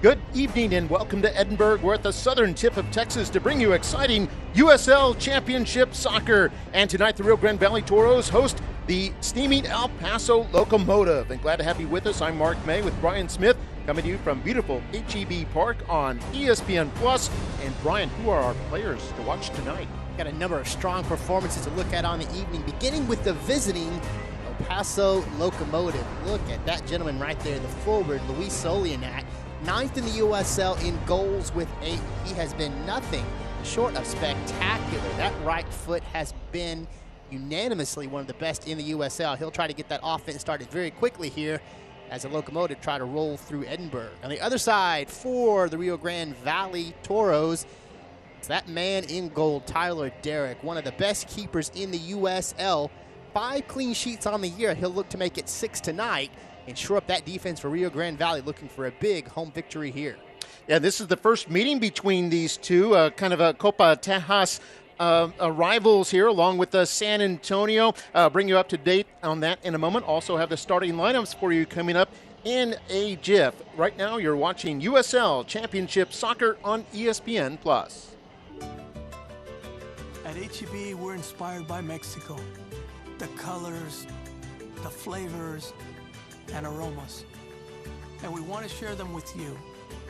Good evening and welcome to Edinburgh. We're at the southern tip of Texas to bring you exciting USL Championship soccer. And tonight the Rio Grande Valley Toros host the steaming El Paso Locomotive. And glad to have you with us. I'm Mark May with Brian Smith, coming to you from beautiful HEB Park on ESPN+. And Brian, who are our players to watch tonight? Got a number of strong performances to look at on the evening, beginning with the visiting El Paso Locomotive. Look at that gentleman right there, the forward, Luis Solianac. 9th in the USL in goals with 8. He has been nothing short of spectacular. That right foot has been unanimously one of the best in the USL. He'll try to get that offense started very quickly here as the Locomotive try to roll through Edinburgh. On the other side for the Rio Grande Valley Toros, it's that man in goal, Tyler Derrick, one of the best keepers in the USL. 5 clean sheets on the year. He'll look to make it 6 tonight and shore up that defense for Rio Grande Valley, looking for a big home victory here. Yeah, this is the first meeting between these two, kind of a Copa Tejas rivals here, along with San Antonio. Bring you up to date on that in a moment. Also have the starting lineups for you coming up in a jiff. Right now, you're watching USL Championship Soccer on ESPN+. At HEB, we're inspired by Mexico. The colors, the flavors, and aromas. And we want to share them with you.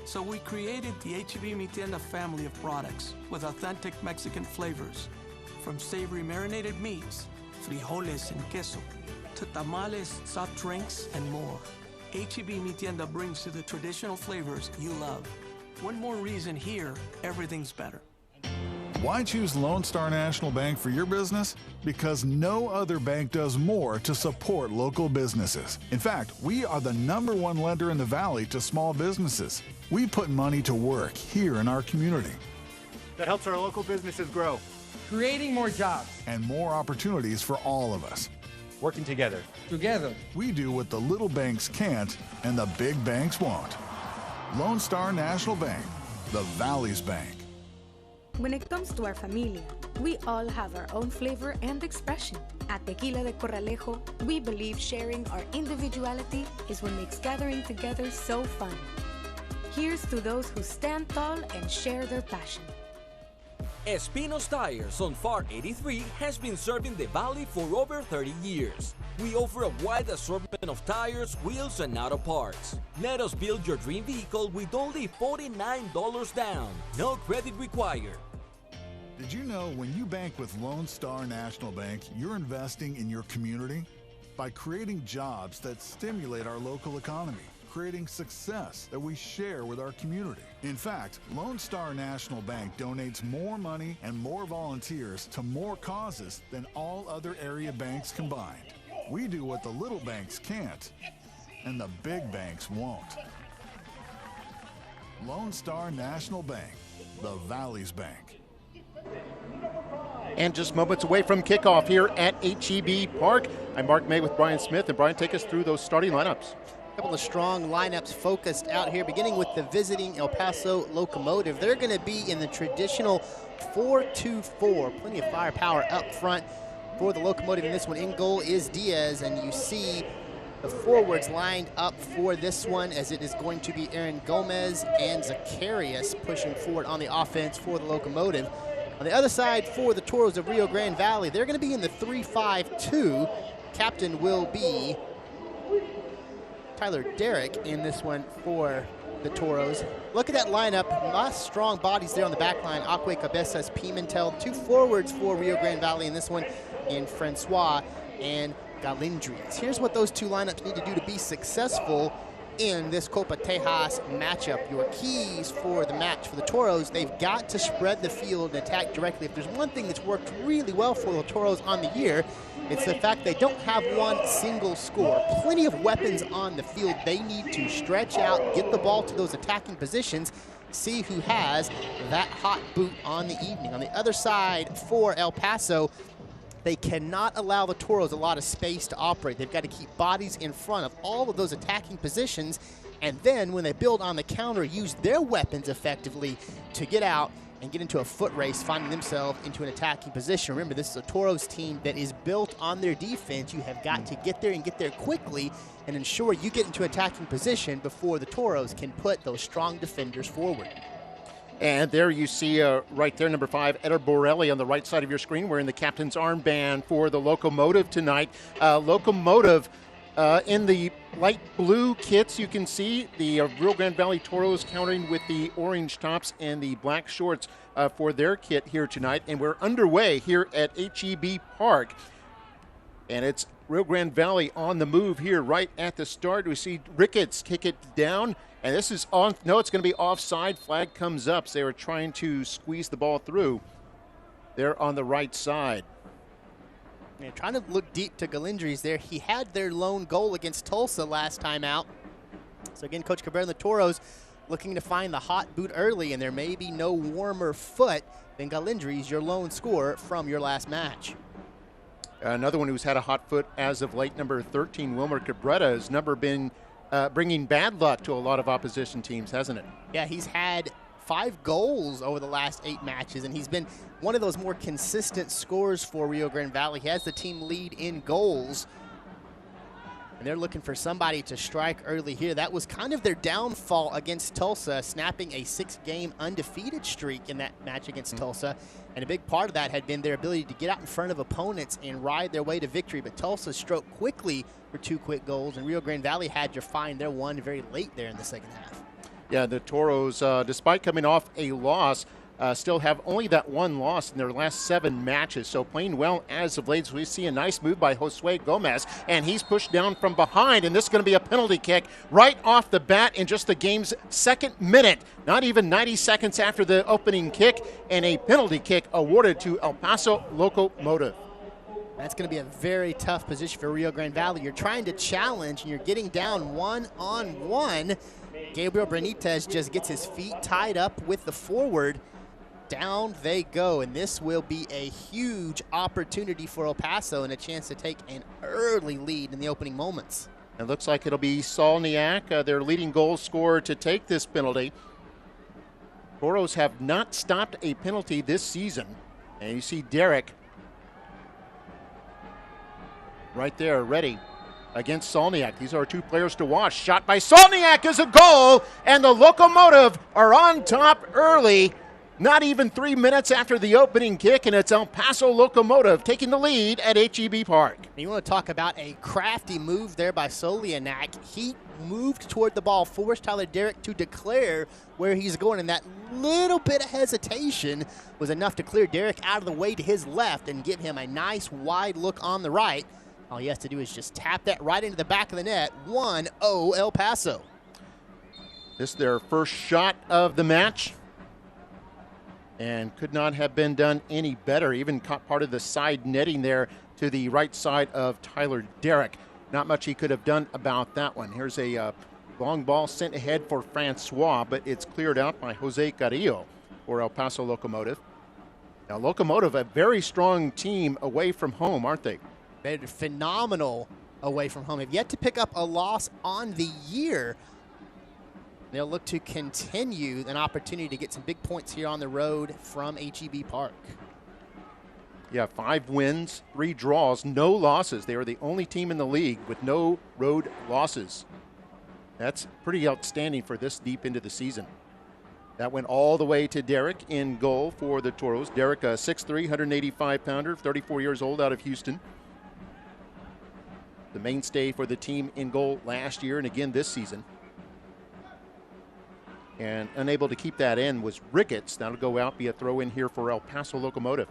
So we created the HEB Mi Tienda family of products with authentic Mexican flavors, from savory marinated meats, frijoles and queso, to tamales, soft drinks, and more. HEB Mi Tienda brings you the traditional flavors you love. One more reason here, everything's better. Why choose Lone Star National Bank for your business? Because no other bank does more to support local businesses. In fact, we are the #1 lender in the Valley to small businesses. We put money to work here in our community. That helps our local businesses grow. Creating more jobs. And more opportunities for all of us. Working together. Together. We do what the little banks can't and the big banks won't. Lone Star National Bank, the Valley's bank. When it comes to our familia, we all have our own flavor and expression. At Tequila de Corralejo, we believe sharing our individuality is what makes gathering together so fun. Here's to those who stand tall and share their passion. Espinos Tires on Far 83 has been serving the Valley for over 30 years. We offer a wide assortment of tires, wheels, and auto parts. Let us build your dream vehicle with only $49 down. No credit required. Did you know when you bank with Lone Star National Bank, you're investing in your community? By creating jobs that stimulate our local economy, creating success that we share with our community. In fact, Lone Star National Bank donates more money and more volunteers to more causes than all other area banks combined. We do what the little banks can't, and the big banks won't. Lone Star National Bank, the Valley's bank. And just moments away from kickoff here at HEB Park. I'm Mark May with Brian Smith, and Brian, take us through those starting lineups. A couple of strong lineups focused out here, beginning with the visiting El Paso Locomotive. They're going to be in the traditional 4-2-4. Plenty of firepower up front for the Locomotive in this one. In goal is Diaz, and you see the forwards lined up for this one, as it is going to be Aaron Gomez and Zacharias pushing forward on the offense for the Locomotive. On the other side for the Toros of Rio Grande Valley, they're going to be in the 3-5-2. Captain will be Tyler Derrick in this one for the Toros. Look at that lineup. Lots of strong bodies there on the back line. Acque Cabezas, Pimentel. 2 forwards for Rio Grande Valley in this one, in Francois and Galindries. Here's what those 2 lineups need to do to be successful in this Copa Tejas matchup. Your keys for the match for the Toros, they've got to spread the field and attack directly. If there's one thing that's worked really well for the Toros on the year, it's the fact they don't have one single score. Plenty of weapons on the field. They need to stretch out, get the ball to those attacking positions, see who has that hot boot on the evening. On the other side for El Paso, they cannot allow the Toros a lot of space to operate. They've got to keep bodies in front of all of those attacking positions, and then when they build on the counter, use their weapons effectively to get out and get into a foot race, finding themselves into an attacking position. Remember, this is a Toros team that is built on their defense. You have got to get there and get there quickly and ensure you get into attacking position before the Toros can put those strong defenders forward. And there you see right there, number 5, Eder Borelli on the right side of your screen, wearing the captain's armband for the Locomotive tonight. Locomotive in the light blue kits, you can see the Rio Grande Valley Toros countering with the orange tops and the black shorts for their kit here tonight. And we're underway here at HEB Park. And it's Rio Grande Valley on the move here right at the start. We see Ricketts kick it down. And this is on, no, it's going to be offside. Flag comes up. So they were trying to squeeze the ball through. They're on the right side. And trying to look deep to Galindries there. He had their lone goal against Tulsa last time out. So again, Coach Cabrera and the Toros looking to find the hot boot early, and there may be no warmer foot than Galindries, your lone scorer from your last match. Another one who's had a hot foot as of late, number 13, Wilmer Cabrera, has never been bringing bad luck to a lot of opposition teams, hasn't it? Yeah, he's had 5 goals over the last 8 matches, and he's been one of those more consistent scorers for Rio Grande Valley. He has the team lead in goals, and they're looking for somebody to strike early here. That was kind of their downfall against Tulsa, snapping a 6-game undefeated streak in that match against Tulsa, and a big part of that had been their ability to get out in front of opponents and ride their way to victory. But Tulsa stroked quickly for 2 quick goals, and Rio Grande Valley had to find their one very late there in the second half. Yeah, the Toros, despite coming off a loss, still have only that 1 loss in their last 7 matches. So playing well as of late. So we see a nice move by Josue Gomez, and he's pushed down from behind, and this is going to be a penalty kick right off the bat in just the game's 2nd minute. Not even 90 seconds after the opening kick, and a penalty kick awarded to El Paso Locomotive. That's going to be a very tough position for Rio Grande Valley. You're trying to challenge, and you're getting down 1-on-1. Gabriel Benitez just gets his feet tied up with the forward. Down they go, and this will be a huge opportunity for El Paso and a chance to take an early lead in the opening moments. It looks like it'll be Solniak, their leading goal scorer, to take this penalty. Toros have not stopped a penalty this season. And you see Derek right there, ready against Solniak. These are 2 players to watch. Shot by Solniak is a goal, and the Locomotive are on top early. Not even 3 minutes after the opening kick, and it's El Paso Locomotive taking the lead at HEB Park. You want to talk about a crafty move there by Solianak. He moved toward the ball, forced Tyler Derrick to declare where he's going, and that little bit of hesitation was enough to clear Derrick out of the way to his left and give him a nice wide look on the right. All he has to do is just tap that right into the back of the net. 1-0 El Paso. This is their first shot of the match, and could not have been done any better. Even caught part of the side netting there to the right side of Tyler Derrick. Not much he could have done about that one. Here's a long ball sent ahead for Francois, but it's cleared out by Jose Carrillo for El Paso Locomotive. Now, Locomotive, a very strong team away from home, aren't they? They're phenomenal away from home. Have yet to pick up a loss on the year. They'll look to continue an opportunity to get some big points here on the road from HEB Park. Yeah, 5 wins, 3 draws, no losses. They are the only team in the league with no road losses. That's pretty outstanding for this deep into the season. That went all the way to Derek in goal for the Toros. Derek, a 6'3", 185-pounder, 34 years old, out of Houston. The mainstay for the team in goal last year and again this season. And unable to keep that in was Ricketts. That'll go out, be a throw in here for El Paso Locomotive.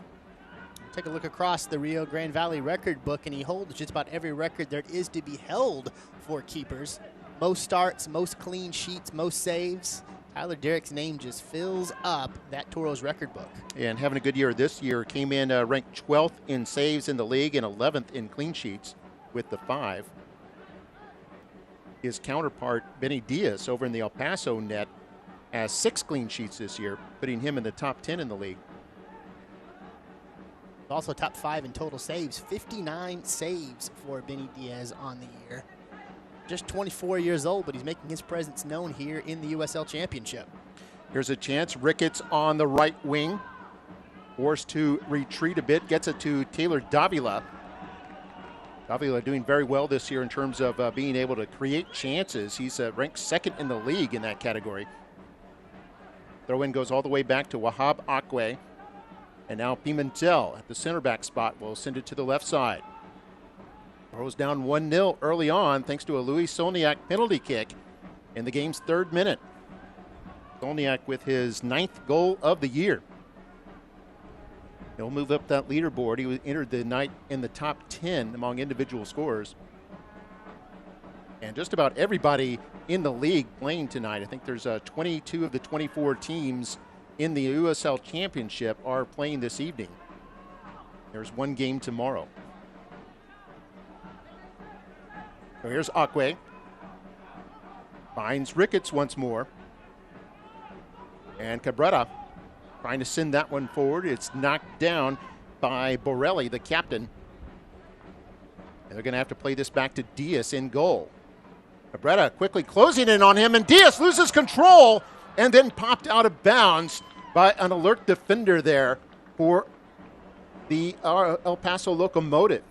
Take a look across the Rio Grande Valley record book, and he holds just about every record there is to be held for keepers. Most starts, most clean sheets, most saves. Tyler Derrick's name just fills up that Toros record book. And having a good year this year. Came in ranked 12th in saves in the league and 11th in clean sheets with the 5. His counterpart, Benny Diaz, over in the El Paso net, has 6 clean sheets this year, putting him in the top 10 in the league. Also top 5 in total saves, 59 saves for Benny Diaz on the year. Just 24 years old, but he's making his presence known here in the USL Championship. Here's a chance. Ricketts on the right wing. Forced to retreat a bit. Gets it to Taylor Davila. Davila doing very well this year in terms of being able to create chances. He's ranked second in the league in that category. Throw-in goes all the way back to Wahab Akwe. And now Pimentel at the center back spot will send it to the left side. Toros down 1-0 early on thanks to a Louis Solniak penalty kick in the game's 3rd minute. Solniak with his 9th goal of the year. He'll move up that leaderboard. He entered the night in the top 10 among individual scorers. And just about everybody in the league playing tonight. I think there's 22 of the 24 teams in the USL Championship are playing this evening. There's one game tomorrow. So here's Akwe. Finds Ricketts once more. And Cabrera trying to send that one forward. It's knocked down by Borelli, the captain. And they're going to have to play this back to Diaz in goal. Cabrera quickly closing in on him, and Diaz loses control and then popped out of bounds by an alert defender there for the El Paso Locomotive.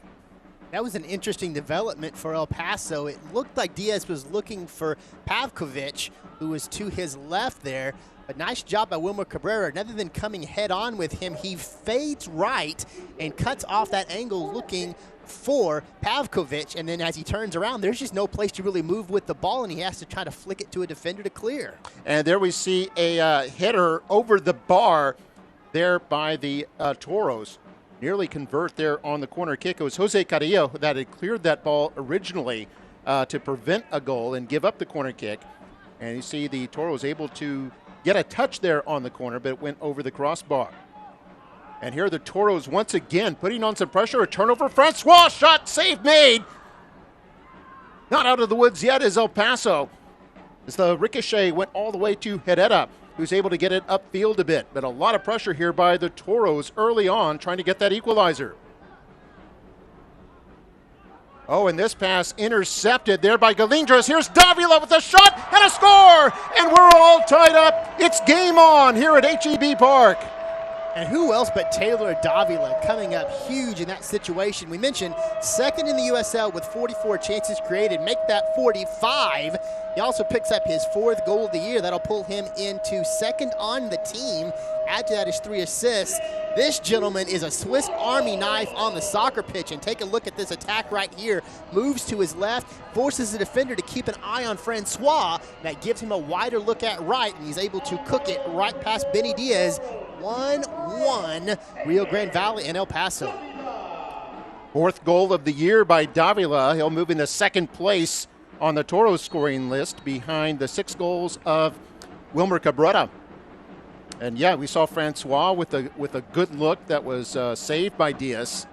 That was an interesting development for El Paso. It looked like Diaz was looking for Pavkovic, who was to his left there. But nice job by Wilmer Cabrera. Rather than coming head on with him, he fades right and cuts off that angle looking for Pavkovic. And then as he turns around, there's just no place to really move with the ball, and he has to try to flick it to a defender to clear. And there we see a header over the bar there by the Toros. Nearly convert there on the corner kick. It was Jose Carrillo that had cleared that ball originally to prevent a goal and give up the corner kick. And you see the Toros able to get a touch there on the corner, but it went over the crossbar. And here are the Toros once again putting on some pressure. A turnover. Francois shot, save made. Not out of the woods yet is El Paso. As the ricochet went all the way to Herrera, who's able to get it upfield a bit. But a lot of pressure here by the Toros early on trying to get that equalizer. Oh, and this pass intercepted there by Galindras. Here's Davila with a shot and a score! And we're all tied up. It's game on here at HEB Park. And who else but Taylor Davila coming up huge in that situation. We mentioned second in the USL with 44 chances created. Make that 45. He also picks up his 4th goal of the year. That'll pull him into second on the team. Add to that his 3 assists. This gentleman is a Swiss Army knife on the soccer pitch. And take a look at this attack right here. Moves to his left, forces the defender to keep an eye on Francois. That gives him a wider look at right, and he's able to cook it right past Benny Diaz. 1-1, Rio Grande Valley and El Paso. 4th goal of the year by Davila. He'll move into 2nd place on the Toros scoring list behind the 6 goals of Wilmer Cabrera. And yeah, we saw Francois with a good look that was saved by Diaz.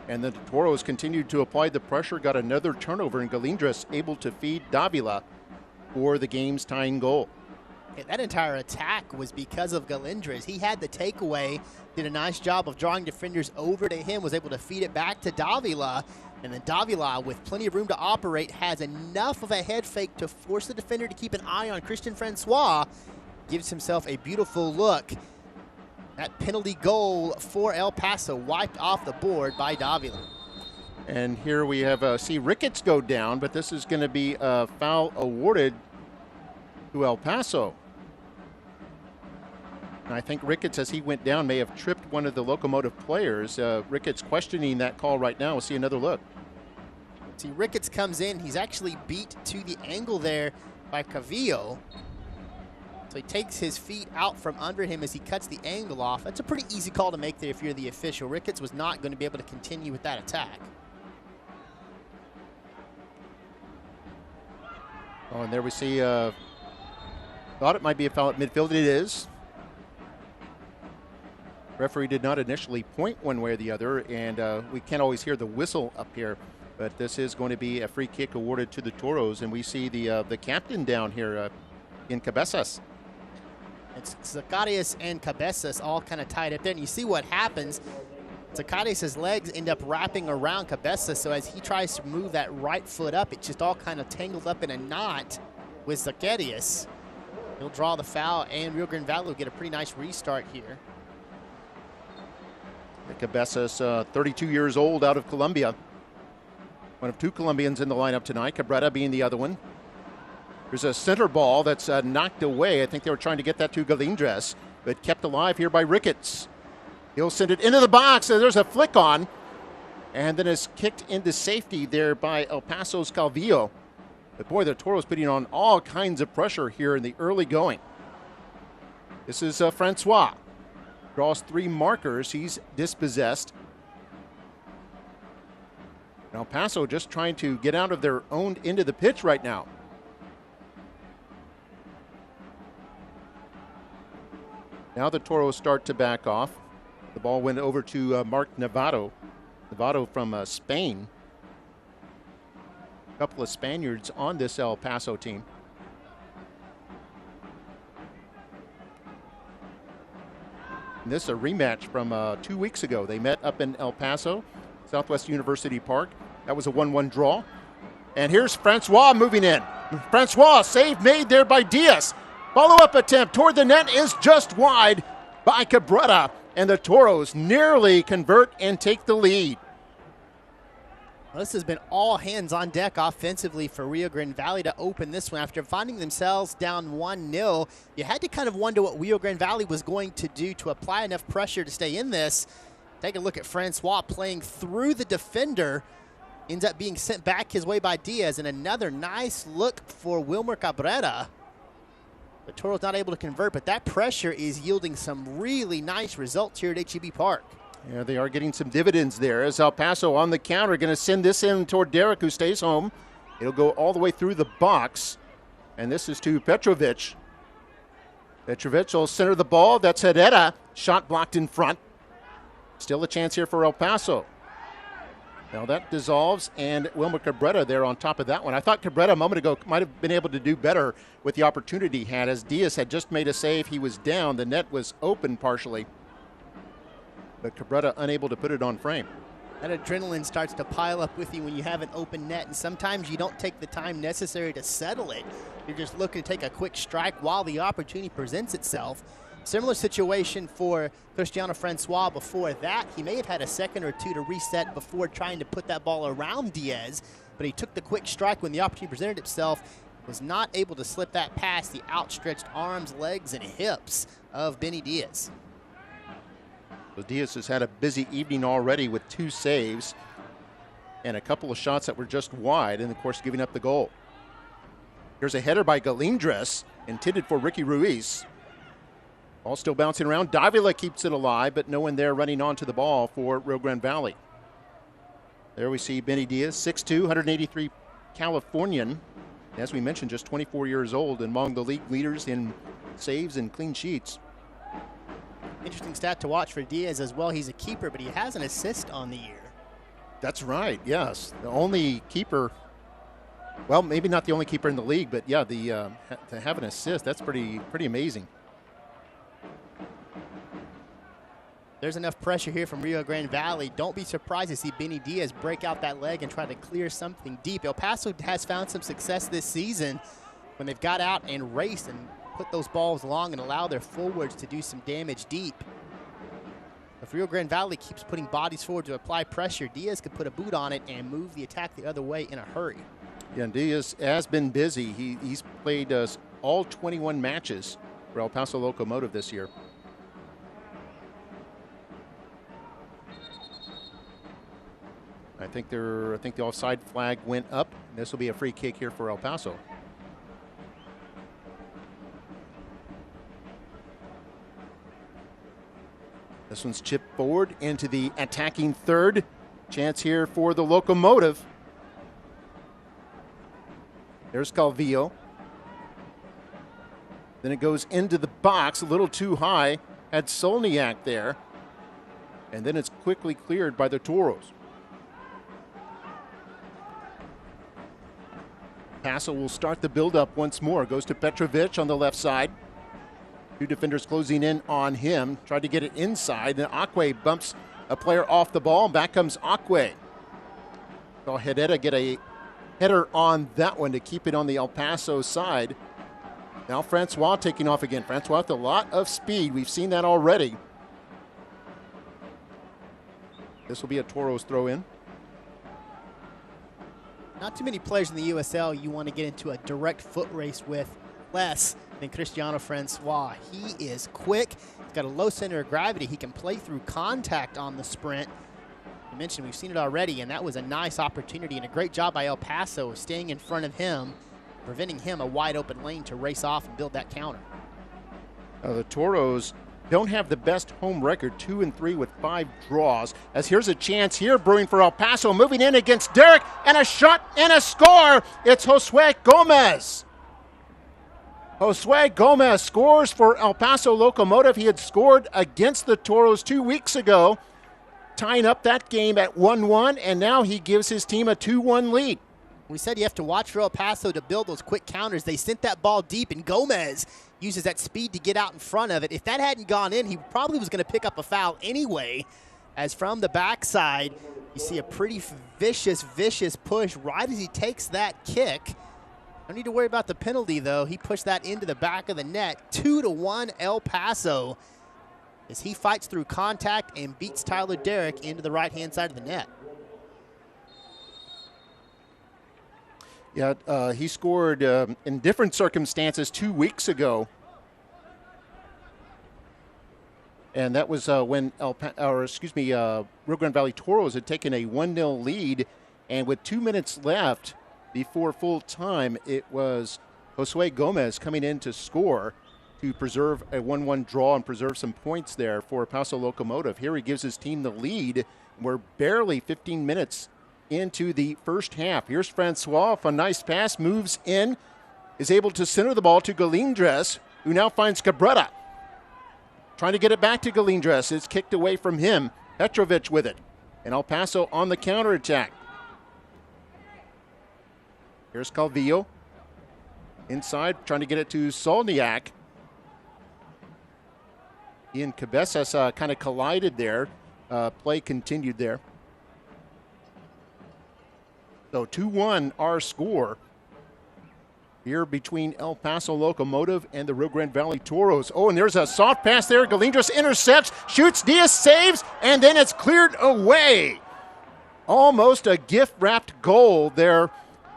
And the Toros continued to apply the pressure, got another turnover, and Galindras able to feed Davila for the game's tying goal. That entire attack was because of Galindras. He had the takeaway, did a nice job of drawing defenders over to him, was able to feed it back to Davila. And then Davila, with plenty of room to operate, has enough of a head fake to force the defender to keep an eye on Christian Francois. Gives himself a beautiful look. That penalty goal for El Paso wiped off the board by Davila. And here we have see Ricketts go down, but this is going to be a foul awarded to El Paso. And I think Ricketts, as he went down, may have tripped one of the Locomotive players. Ricketts questioning that call right now. We'll see another look. See, Ricketts comes in. He's actually beat to the angle there by Cavillo. So he takes his feet out from under him as he cuts the angle off. That's a pretty easy call to make there if you're the official. Ricketts was not going to be able to continue with that attack. Oh, and there we see, thought it might be a foul at midfield. It is. Referee did not initially point one way or the other, and we can't always hear the whistle up here. But this is going to be a free kick awarded to the Toros, and we see the captain down here in Cabezas. It's Zacarias and Cabezas all kind of tied up there, and you see what happens. Zacarias' legs end up wrapping around Cabezas, so as he tries to move that right foot up, it's just all kind of tangled up in a knot with Zacarias. He'll draw the foul, and Rio Grande Valley will get a pretty nice restart here. Cabezas, 32 years old, out of Colombia. One of two Colombians in the lineup tonight, Cabrera being the other one. There's a center ball that's knocked away. I think they were trying to get that to Galindres, but kept alive here by Ricketts. He'll send it into the box, and there's a flick on, and then is kicked into safety there by El Paso's Calvillo. But boy, the Toros putting on all kinds of pressure here in the early going. This is Francois. Draws 3 markers. He's dispossessed. El Paso just trying to get out of their own end of the pitch right now. Now the Toros start to back off. The ball went over to Mark Navarro. Navarro from Spain. A couple of Spaniards on this El Paso team. And this is a rematch from 2 weeks ago. They met up in El Paso, Southwest University Park. That was a 1-1 draw. And here's Francois moving in. Francois, save made there by Diaz. Follow-up attempt toward the net is just wide by Cabrera. And the Toros nearly convert and take the lead. Well, this has been all hands on deck offensively for Rio Grande Valley to open this one. After finding themselves down 1-0, you had to kind of wonder what Rio Grande Valley was going to do to apply enough pressure to stay in this. Take a look at Francois playing through the defender. Ends up being sent back his way by Diaz, and another nice look for Wilmer Cabrera. The Toros not able to convert, but that pressure is yielding some really nice results here at HEB Park. Yeah, they are getting some dividends there as El Paso on the counter. Going to send this in toward Derek, who stays home. It'll go all the way through the box. And this is to Petrovic. Petrovic will center the ball. That's Herrera. Shot blocked in front. Still a chance here for El Paso. Now that dissolves, and Wilmer Cabrera there on top of that one. I thought Cabrera a moment ago might have been able to do better with the opportunity he had, as Diaz had just made a save. He was down. The net was open partially, but Cabrera unable to put it on frame. That adrenaline starts to pile up with you when you have an open net, and sometimes you don't take the time necessary to settle it. You're just looking to take a quick strike while the opportunity presents itself. Similar situation for Cristiano Francois before that. He may have had a second or two to reset before trying to put that ball around Diaz, but he took the quick strike when the opportunity presented itself. Was not able to slip that past the outstretched arms, legs, and hips of Benny Diaz. So Diaz has had a busy evening already with 2 saves and a couple of shots that were just wide, and of course giving up the goal. Here's a header by Galindres, intended for Ricky Ruiz. Ball still bouncing around. Davila keeps it alive, but no one there running onto the ball for Rio Grande Valley. There we see Benny Diaz, 6'2", 183 Californian. As we mentioned, just 24 years old and among the league leaders in saves and clean sheets. Interesting stat to watch for Diaz as well. He's a keeper, but he has an assist on the year. That's right, yes. The only keeper, well, maybe not the only keeper in the league, but yeah, to have an assist, that's pretty amazing. There's enough pressure here from Rio Grande Valley. Don't be surprised to see Benny Diaz break out that leg and try to clear something deep. El Paso has found some success this season when they've got out and raced and put those balls long and allow their forwards to do some damage deep. If Rio Grande Valley keeps putting bodies forward to apply pressure, Diaz could put a boot on it and move the attack the other way in a hurry. Yeah, and Diaz has been busy. He's played all 21 matches for El Paso Locomotive this year. I think the offside flag went up. This will be a free kick here for El Paso. This one's chipped forward into the attacking third. Chance here for the Locomotive. There's Calvillo. Then it goes into the box, a little too high. Had Solniak there. And then it's quickly cleared by the Toros. Paso will start the build-up once more. Goes to Petrovic on the left side. 2 defenders closing in on him. Tried to get it inside. Then Acque bumps a player off the ball. Back comes Acque. So Herrera get a header on that one to keep it on the El Paso side. Now Francois taking off again. Francois with a lot of speed. We've seen that already. This will be a Toros throw in. Not too many players in the USL you want to get into a direct foot race with less than Cristiano Francois. He is quick. He's got a low center of gravity. He can play through contact on the sprint. You mentioned we've seen it already, and that was a nice opportunity and a great job by El Paso of staying in front of him, preventing him a wide open lane to race off and build that counter. The Toros don't have the best home record, 2-3 with 5 draws. As here's a chance here brewing for El Paso, moving in against Derek, and a shot and a score. It's Josue Gomez. Josue Gomez scores for El Paso Locomotive. He had scored against the Toros 2 weeks ago, tying up that game at 1-1, and now he gives his team a 2-1 lead. We said you have to watch for El Paso to build those quick counters. They sent that ball deep, and Gomez uses that speed to get out in front of it. If that hadn't gone in, he probably was going to pick up a foul anyway, as from the backside, you see a pretty vicious push right as he takes that kick. No need to worry about the penalty, though. He pushed that into the back of the net. 2-1 El Paso as he fights through contact and beats Tyler Derrick into the right-hand side of the net. Yeah, he scored in different circumstances 2 weeks ago. And that was when Rio Grande Valley Toros had taken a 1-0 lead. And with 2 minutes left before full time, it was Josue Gomez coming in to score to preserve a 1-1 draw and preserve some points there for Paso Locomotive. Here he gives his team the lead. We're barely 15 minutes into the first half. Here's Francois, a nice pass, moves in, is able to center the ball to Galindres, who now finds Cabrera. Trying to get it back to Galindres. It's kicked away from him. Petrovic with it. And El Paso on the counterattack. Here's Calvillo. Inside, trying to get it to Solniak. He and Cabezas kind of collided there. Play continued there. So 2-1 our score here between El Paso Locomotive and the Rio Grande Valley Toros. Oh, and there's a soft pass there. Galindres intercepts, shoots, Diaz saves, and then it's cleared away. Almost a gift-wrapped goal there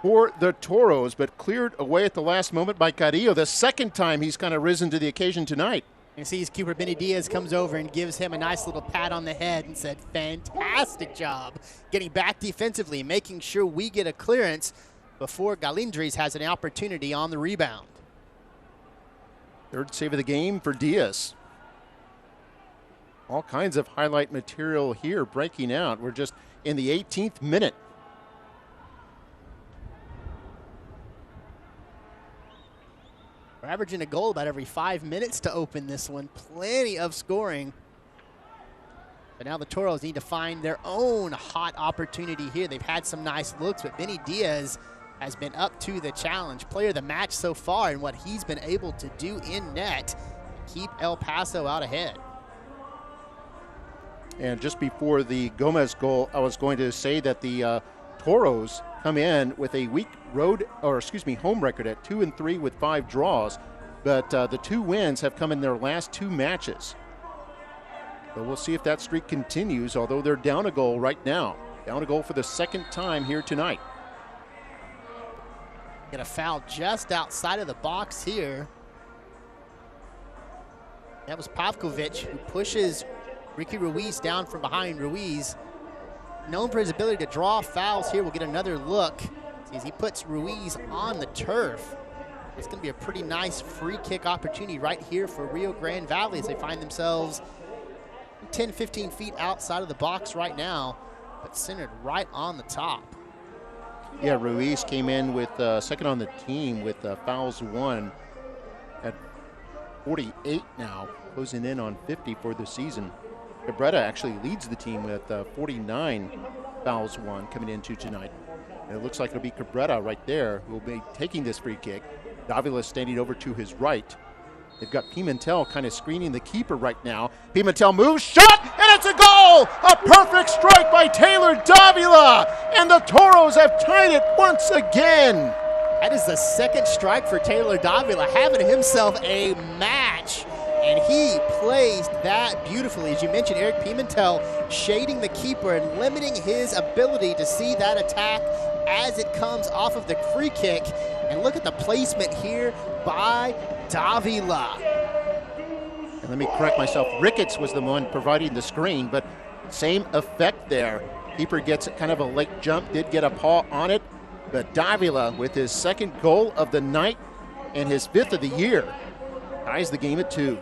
for the Toros, but cleared away at the last moment by Carrillo. The second time he's kind of risen to the occasion tonight. You see his keeper, Benny Diaz, comes over and gives him a nice little pat on the head and said, fantastic job getting back defensively, making sure we get a clearance before Galindres has an opportunity on the rebound. Third save of the game for Diaz. All kinds of highlight material here breaking out. We're just in the 18th minute. We're averaging a goal about every 5 minutes to open this one. Plenty of scoring. But now the Toros need to find their own hot opportunity here. They've had some nice looks, but Benny Diaz has been up to the challenge. Player of the match so far, and what he's been able to do in net, keep El Paso out ahead. And just before the Gomez goal, I was going to say that the Toros come in with a weak home record at 2-3 with 5 draws, but the 2 wins have come in their last 2 matches. So we'll see if that streak continues, although they're down a goal right now. Down a goal for the second time here tonight. Get a foul just outside of the box here. That was Pavkovic, who pushes Ricky Ruiz down from behind. Ruiz, known for his ability to draw fouls here, we'll get another look as he puts Ruiz on the turf. It's going to be a pretty nice free kick opportunity right here for Rio Grande Valley as they find themselves 10, 15 feet outside of the box right now, but centered right on the top. Yeah, Ruiz came in with second on the team with fouls 1 at 48 now, closing in on 50 for the season. Cabrera actually leads the team with 49 fouls 1 coming into tonight. And it looks like it'll be Cabrera right there who will be taking this free kick. Davila standing over to his right. They've got Pimentel kind of screening the keeper right now. Pimentel moves, shot, and it's a goal! A perfect strike by Taylor Davila! And the Toros have tied it once again. That is the second strike for Taylor Davila, having himself a match. And he plays that beautifully. As you mentioned, Eric Pimentel shading the keeper and limiting his ability to see that attack as it comes off of the free kick. And look at the placement here by Davila. And let me correct myself. Ricketts was the one providing the screen, but same effect there. Keeper gets kind of a late jump, did get a paw on it, but Davila with his second goal of the night and his 5th of the year ties the game at 2.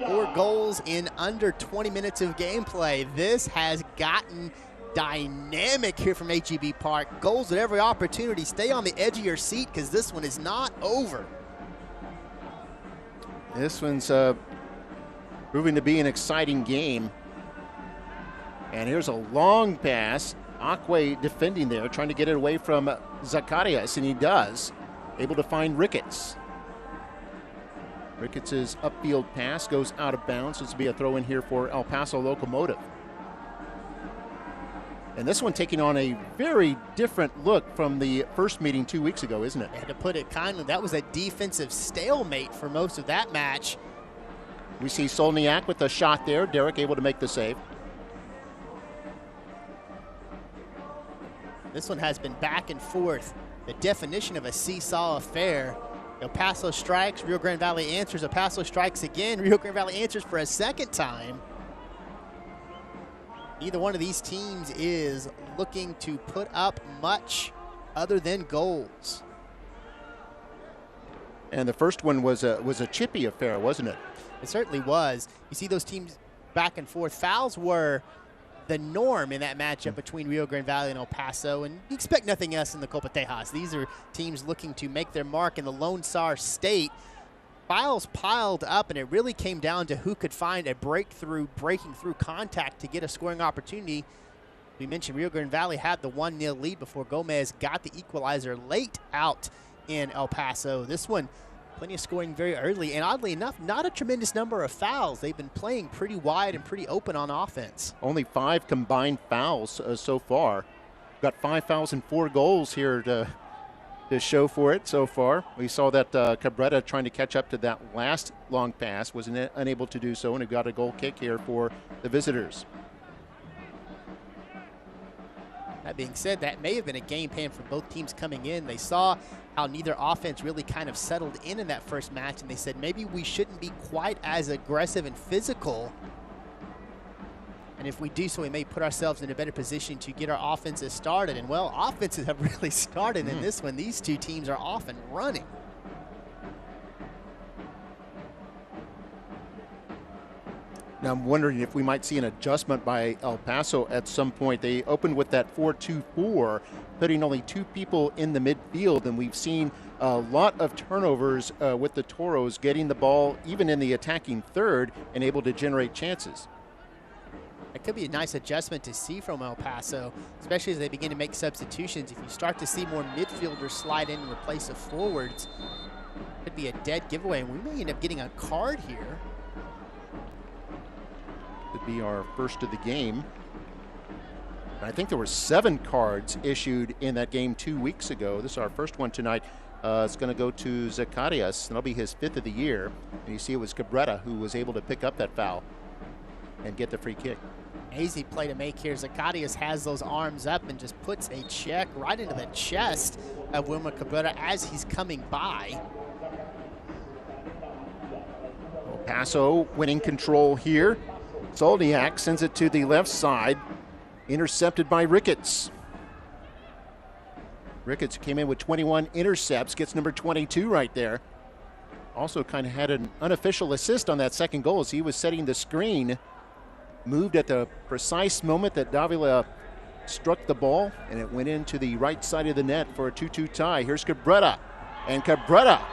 4 goals in under 20 minutes of gameplay. This has gotten dynamic here from HEB Park. Goals at every opportunity. Stay on the edge of your seat because this one is not over. This one's proving to be an exciting game. And here's a long pass. Akwe defending there, trying to get it away from Zacarias, and he does. Able to find Ricketts. Ricketts' upfield pass goes out of bounds. This will be a throw in here for El Paso Locomotive. And this one taking on a very different look from the first meeting 2 weeks ago, isn't it? And to put it kindly, that was a defensive stalemate for most of that match. We see Solniak with a shot there. Derek able to make the save. This one has been back and forth. The definition of a seesaw affair. El Paso strikes, Rio Grande Valley answers. El Paso strikes again, Rio Grande Valley answers for a second time. Neither one of these teams is looking to put up much other than goals. And the first one was a chippy affair, wasn't it? It certainly was. You see those teams back and forth. Fouls were the norm in that matchup between Rio Grande Valley and El Paso, and you expect nothing else in the Copa Tejas. These are teams looking to make their mark in the Lone Star State. Fouls piled up, and it really came down to who could find a breaking through contact to get a scoring opportunity. We mentioned Rio Grande Valley had the 1-0 lead before Gomez got the equalizer late out in El Paso. This one, plenty of scoring very early, and oddly enough, not a tremendous number of fouls. They've been playing pretty wide and pretty open on offense. Only 5 combined fouls so far. Got 5 fouls and 4 goals here to show for it so far. We saw that Cabrera trying to catch up to that last long pass, was unable to do so, and it got a goal kick here for the visitors. That being said, that may have been a game plan for both teams coming in. They saw how neither offense really kind of settled in that first match, and they said maybe we shouldn't be quite as aggressive and physical. And if we do so, we may put ourselves in a better position to get our offenses started. And, well, offenses have really started in this one. These two teams are off and running. Now I'm wondering if we might see an adjustment by El Paso at some point. They opened with that 4-2-4, putting only 2 people in the midfield, and we've seen a lot of turnovers with the Toros getting the ball even in the attacking third and able to generate chances. It could be a nice adjustment to see from El Paso, especially as they begin to make substitutions. If you start to see more midfielders slide in replace of forwards, it could be a dead giveaway, and we may end up getting a card here. Could be our first of the game. I think there were 7 cards issued in that game 2 weeks ago. This is our first one tonight. It's going to go to Zacarias, and that'll be his 5th of the year. And you see it was Cabrera who was able to pick up that foul and get the free kick. Easy play to make here. Zacarias has those arms up and just puts a check right into the chest of Wilmer Cabrera as he's coming by. El Paso winning control here. Solniak sends it to the left side, intercepted by Ricketts. Ricketts came in with 21 intercepts, gets number 22 right there. Also kind of had an unofficial assist on that second goal as he was setting the screen. Moved at the precise moment that Davila struck the ball, and it went into the right side of the net for a 2-2 tie. Here's Cabrera, and Cabrera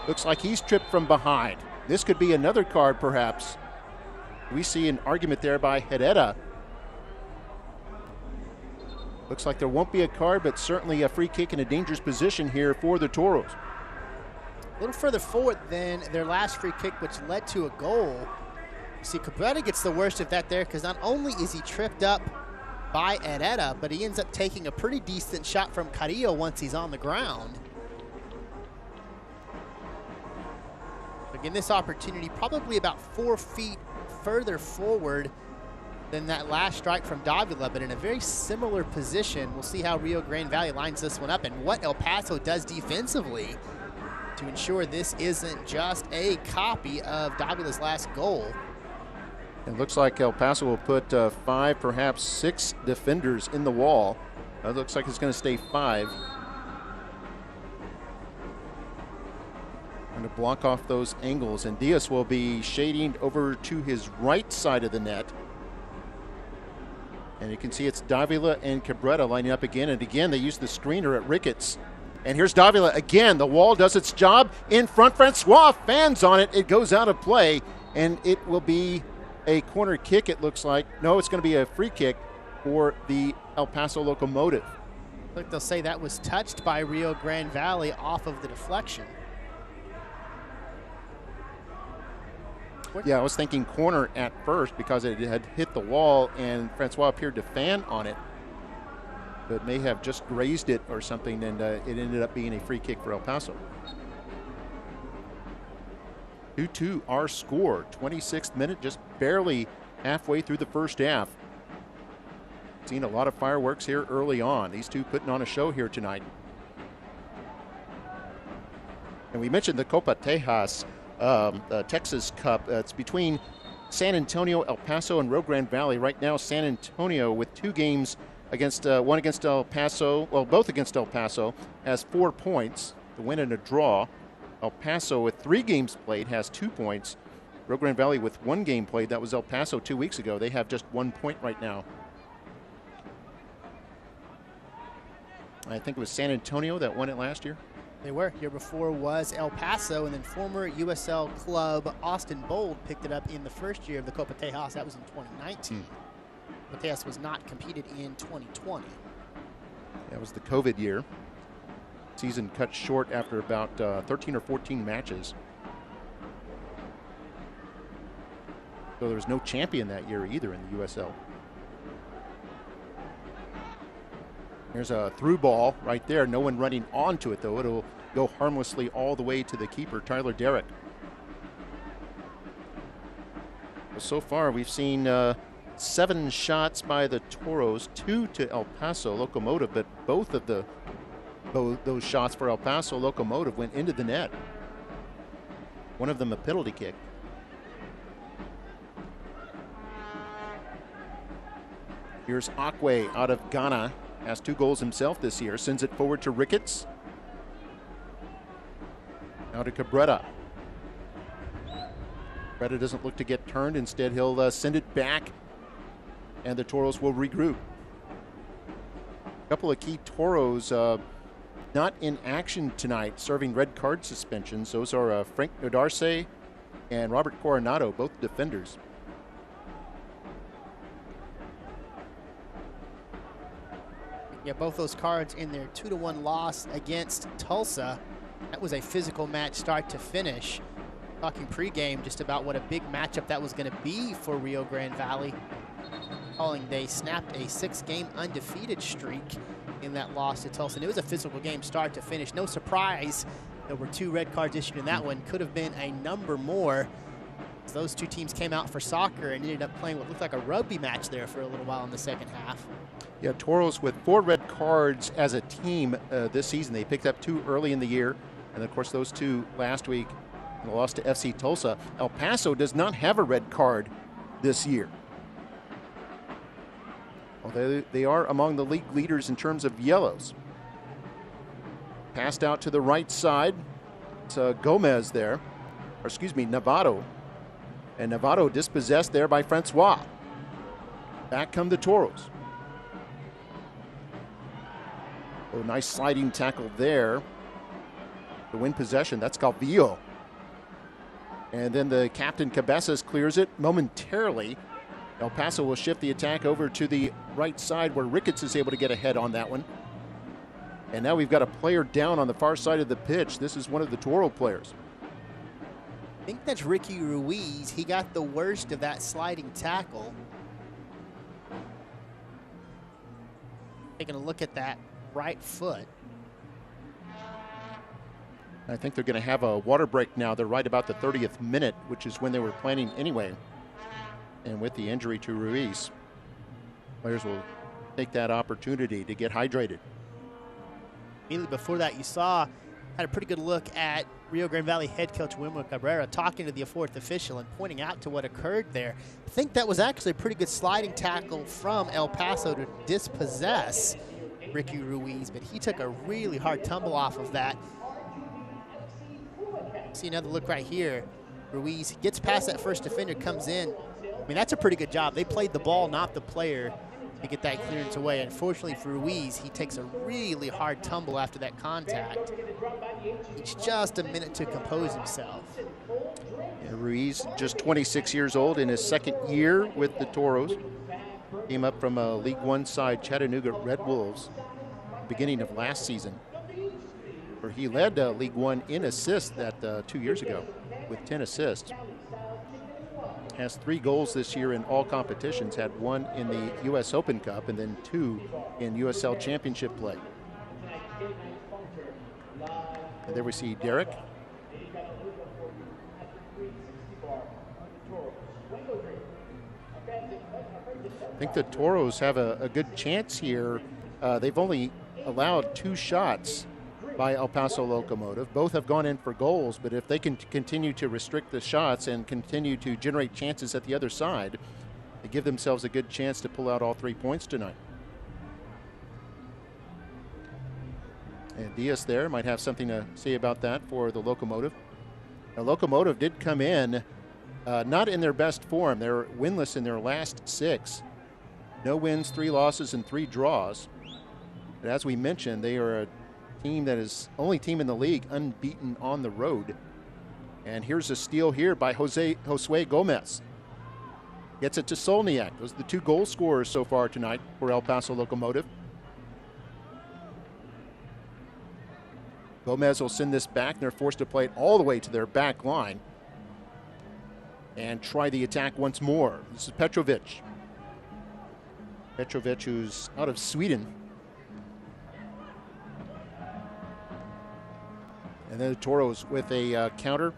looks like he's tripped from behind. This could be another card, perhaps. We see an argument there by Herrera. Looks like there won't be a card, but certainly a free kick in a dangerous position here for the Toros. A little further forward than their last free kick, which led to a goal. You see, Cabrera gets the worst of that there because not only is he tripped up by Herrera, but he ends up taking a pretty decent shot from Carrillo once he's on the ground. Again, this opportunity probably about 4 feet further forward than that last strike from Davila, but in a very similar position. We'll see how Rio Grande Valley lines this one up and what El Paso does defensively to ensure this isn't just a copy of Davila's last goal. It looks like El Paso will put 5, perhaps 6 defenders in the wall. It looks like it's going to stay 5. Going to block off those angles, and Diaz will be shading over to his right side of the net. And you can see it's Davila and Cabrera lining up again, and again they use the screener at Ricketts. And here's Davila again. The wall does its job. In front, Francois fans on it. It goes out of play, and it will be a corner kick, it looks like. No, it's going to be a free kick for the El Paso Locomotive. Look, they'll say that was touched by Rio Grande Valley off of the deflection. Yeah, I was thinking corner at first because it had hit the wall and Francois appeared to fan on it. But may have just grazed it or something, and it ended up being a free kick for El Paso. 2-2 our score, 26th minute, just barely halfway through the first half. Seen a lot of fireworks here early on. These two putting on a show here tonight. And we mentioned the Copa Tejas, Texas Cup. It's between San Antonio, El Paso, and Rio Grande Valley. Right now, San Antonio with 2 games against one against El Paso, well, both against El Paso, has 4 points, the win and a draw. El Paso with 3 games played has 2 points. Rio Grande Valley with 1 game played, that was El Paso 2 weeks ago. They have just 1 point right now. I think it was San Antonio that won it last year. They were. Year before was El Paso, and then former USL club Austin Bold picked it up in the first year of the Copa Tejas. That was in 2019. But Tejas was not competed in 2020. That was the COVID year. Season cut short after about 13 or 14 matches. So there was no champion that year either in the USL. There's a through ball right there. No one running onto it, though. It'll go harmlessly all the way to the keeper, Tyler Derrick. Well, so far, we've seen 7 shots by the Toros, 2 to El Paso Locomotive, but both of those shots for El Paso Locomotive went into the net. One of them a penalty kick. Here's Akwe out of Ghana. Has 2 goals himself this year. Sends it forward to Ricketts. Now to Cabrera. Cabrera doesn't look to get turned. Instead, he'll send it back, and the Toros will regroup. A couple of key Toros not in action tonight, serving red card suspensions. Those are Frank Nodarce and Robert Coronado, both defenders. Yeah, both those cards in their 2-1 loss against Tulsa. That was a physical match start to finish. Talking pregame just about what a big matchup that was going to be for Rio Grande Valley. Calling they snapped a 6-game undefeated streak in that loss to Tulsa. And it was a physical game start to finish. No surprise there were 2 red cards issued in that one. Could have been a number more. Those 2 teams came out for soccer and ended up playing what looked like a rugby match there for a little while in the second half. Yeah, Toros with 4 red cards as a team this season. They picked up 2 early in the year, and of course those 2 last week in the loss to FC Tulsa. El Paso does not have a red card this year. Although they are among the league leaders in terms of yellows. Passed out to the right side. It's Gomez there, or excuse me, Navarro. And Navarro dispossessed there by Francois. Back come the Toros. Oh, nice sliding tackle there to win possession. That's Calvillo. And then the captain Cabezas clears it momentarily. El Paso will shift the attack over to the right side where Ricketts is able to get ahead on that one. And now we've got a player down on the far side of the pitch. This is one of the Toro players. I think that's Ricky Ruiz. He got the worst of that sliding tackle. Taking a look at that right foot. I think they're going to have a water break now. They're right about the 30th minute, which is when they were planning anyway. And with the injury to Ruiz, players will take that opportunity to get hydrated. Immediately before that, you saw, had a pretty good look at Rio Grande Valley head coach Wilmer Cabrera talking to the fourth official and pointing out to what occurred there. I think that was actually a pretty good sliding tackle from El Paso to dispossess Ricky Ruiz, but he took a really hard tumble off of that. See another look right here. Ruiz gets past that first defender, comes in. I mean, that's a pretty good job. They played the ball, not the player, to get that clearance away. Unfortunately for Ruiz, he takes a really hard tumble after that contact. It's just a minute to compose himself. Yeah, Ruiz, just 26 years old, in his second year with the Toros. Came up from a League One side, Chattanooga Red Wolves, beginning of last season, where he led League One in assists that 2 years ago with 10 assists. Has 3 goals this year in all competitions, had 1 in the U.S. Open Cup and then 2 in USL Championship play. And there we see Derek. I think the Toros have a good chance here. They've only allowed 2 shots by El Paso Locomotive. Both have gone in for goals, but if they can continue to restrict the shots and continue to generate chances at the other side, they give themselves a good chance to pull out all 3 points tonight. And Diaz there might have something to say about that for the Locomotive. The Locomotive did come in not in their best form. They're winless in their last 6. No wins, 3 losses, and 3 draws. But as we mentioned, they are a team that is only team in the league unbeaten on the road. And here's a steal here by Josue Gomez. Gets it to Solniak. Those are the 2 goal scorers so far tonight for El Paso Locomotive. Gomez will send this back, and they're forced to play it all the way to their back line and try the attack once more. This is Petrovic. Petrovic, who's out of Sweden. And then the Toros with a counter.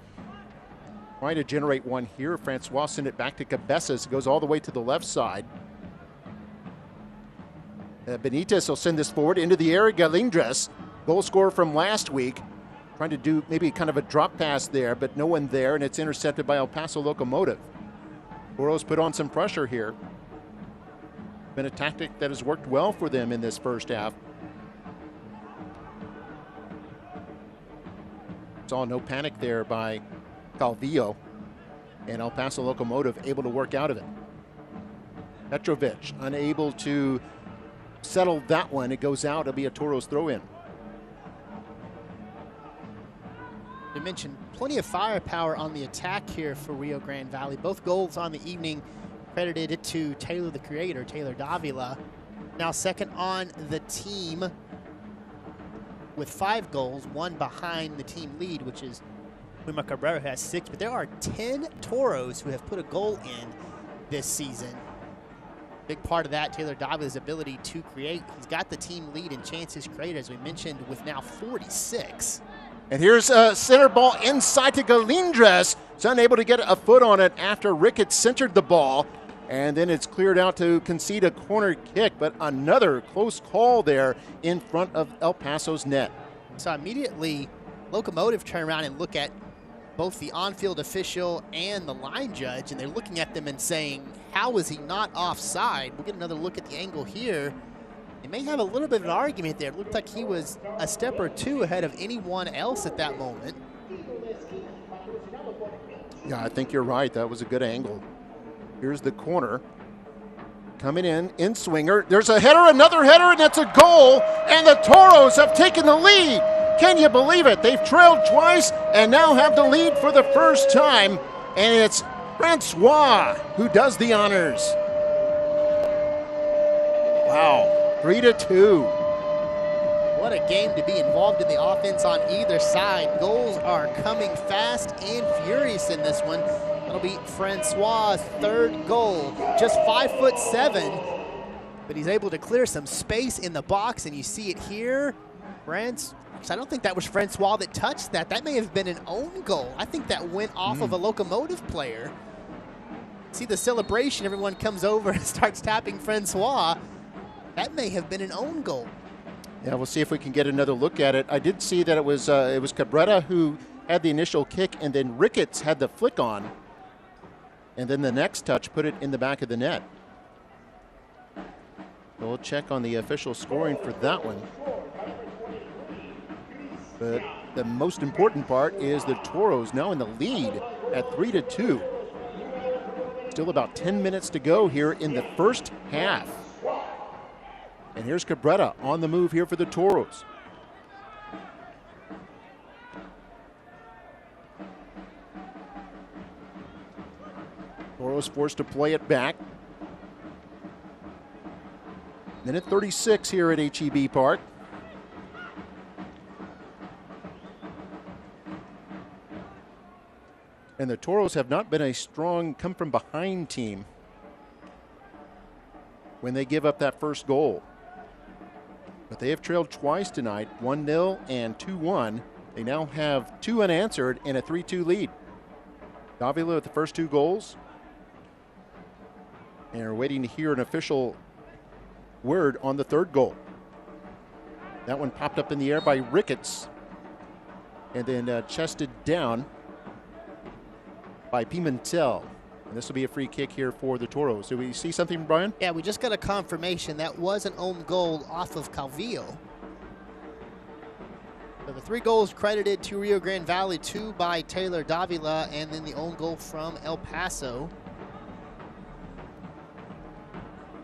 Trying to generate one here. Francois send it back to Cabezas. It goes all the way to the left side. Benitez will send this forward into the air. Galindres, goal scorer from last week. Trying to do maybe kind of a drop pass there, but no one there, and it's intercepted by El Paso Locomotive. Toros put on some pressure here. Been a tactic that has worked well for them in this first half. Saw no panic there by Calvillo, and El Paso Locomotive able to work out of it. Petrovic unable to settle that one. It goes out. It'll be a Toros throw-in. You mentioned plenty of firepower on the attack here for Rio Grande Valley. Both goals on the evening credited to Taylor the Creator, Taylor Davila. Now second on the team with 5 goals, 1 behind the team lead, which is Wilmer Cabrera, who has 6. But there are 10 Toros who have put a goal in this season. Big part of that, Taylor Davila's ability to create. He's got the team lead in chances created, as we mentioned, with now 46. And here's a center ball inside to Galindres. He's unable to get a foot on it after Ricketts centered the ball. And then it's cleared out to concede a corner kick, but another close call there in front of El Paso's net. So immediately, Locomotive turn around and look at both the on-field official and the line judge, and they're looking at them and saying, how is he not offside? We'll get another look at the angle here. They may have a little bit of an argument there. It looked like he was a step or 2 ahead of anyone else at that moment. Yeah, I think you're right. That was a good angle. Here's the corner. Coming in swinger. There's a header, another header, and that's a goal. And the Toros have taken the lead. Can you believe it? They've trailed twice and now have the lead for the first time. And it's Francois who does the honors. Wow, 3-2. What a game to be involved in the offense on either side. Goals are coming fast and furious in this one. That'll be Francois' 3rd goal. Just 5'7", but he's able to clear some space in the box, and you see it here. I don't think that was Francois that touched that. That may have been an own goal. I think that went off of a Locomotive player. See the celebration, everyone comes over and starts tapping Francois. That may have been an own goal. Yeah, we'll see if we can get another look at it. I did see that it was Cabrera who had the initial kick, and then Ricketts had the flick on, and then the next touch put it in the back of the net. So we'll check on the official scoring for that one. But the most important part is the Toros now in the lead at 3-2. Still about 10 minutes to go here in the first half. And here's Cabrera on the move here for the Toros. Toros forced to play it back. Minute 36 here at HEB Park. And the Toros have not been a strong come-from-behind team when they give up that first goal. But they have trailed twice tonight, 1-0 and 2-1. They now have 2 unanswered and a 3-2 lead. Davila with the first 2 goals. And we're waiting to hear an official word on the third goal. That one popped up in the air by Ricketts and then chested down by Pimentel. And this will be a free kick here for the Toros. Do we see something, Brian? Yeah, we just got a confirmation that was an own goal off of Calvillo. So the 3 goals credited to Rio Grande Valley, 2 by Taylor Davila, and then the own goal from El Paso,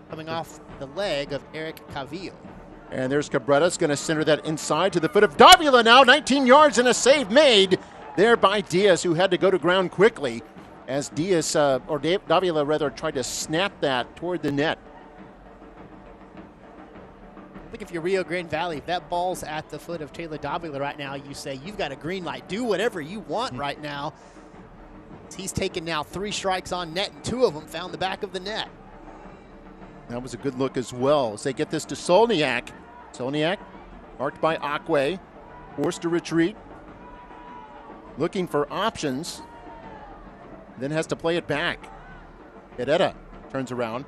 coming off the leg of Eric Calvillo. And there's Cabrera's going to center that inside to the foot of Davila now. 19 yards and a save made there by Diaz, who had to go to ground quickly as Diaz, or Davila rather, tried to snap that toward the net. I think if you're Rio Grande Valley, if that ball's at the foot of Taylor Davila right now, you say, you've got a green light. Do whatever you want right now. He's taken now 3 strikes on net, and 2 of them found the back of the net. That was a good look as well as they get this to Solniak. Solniak, marked by Akwe, forced to retreat, looking for options, then has to play it back. Herrera turns around.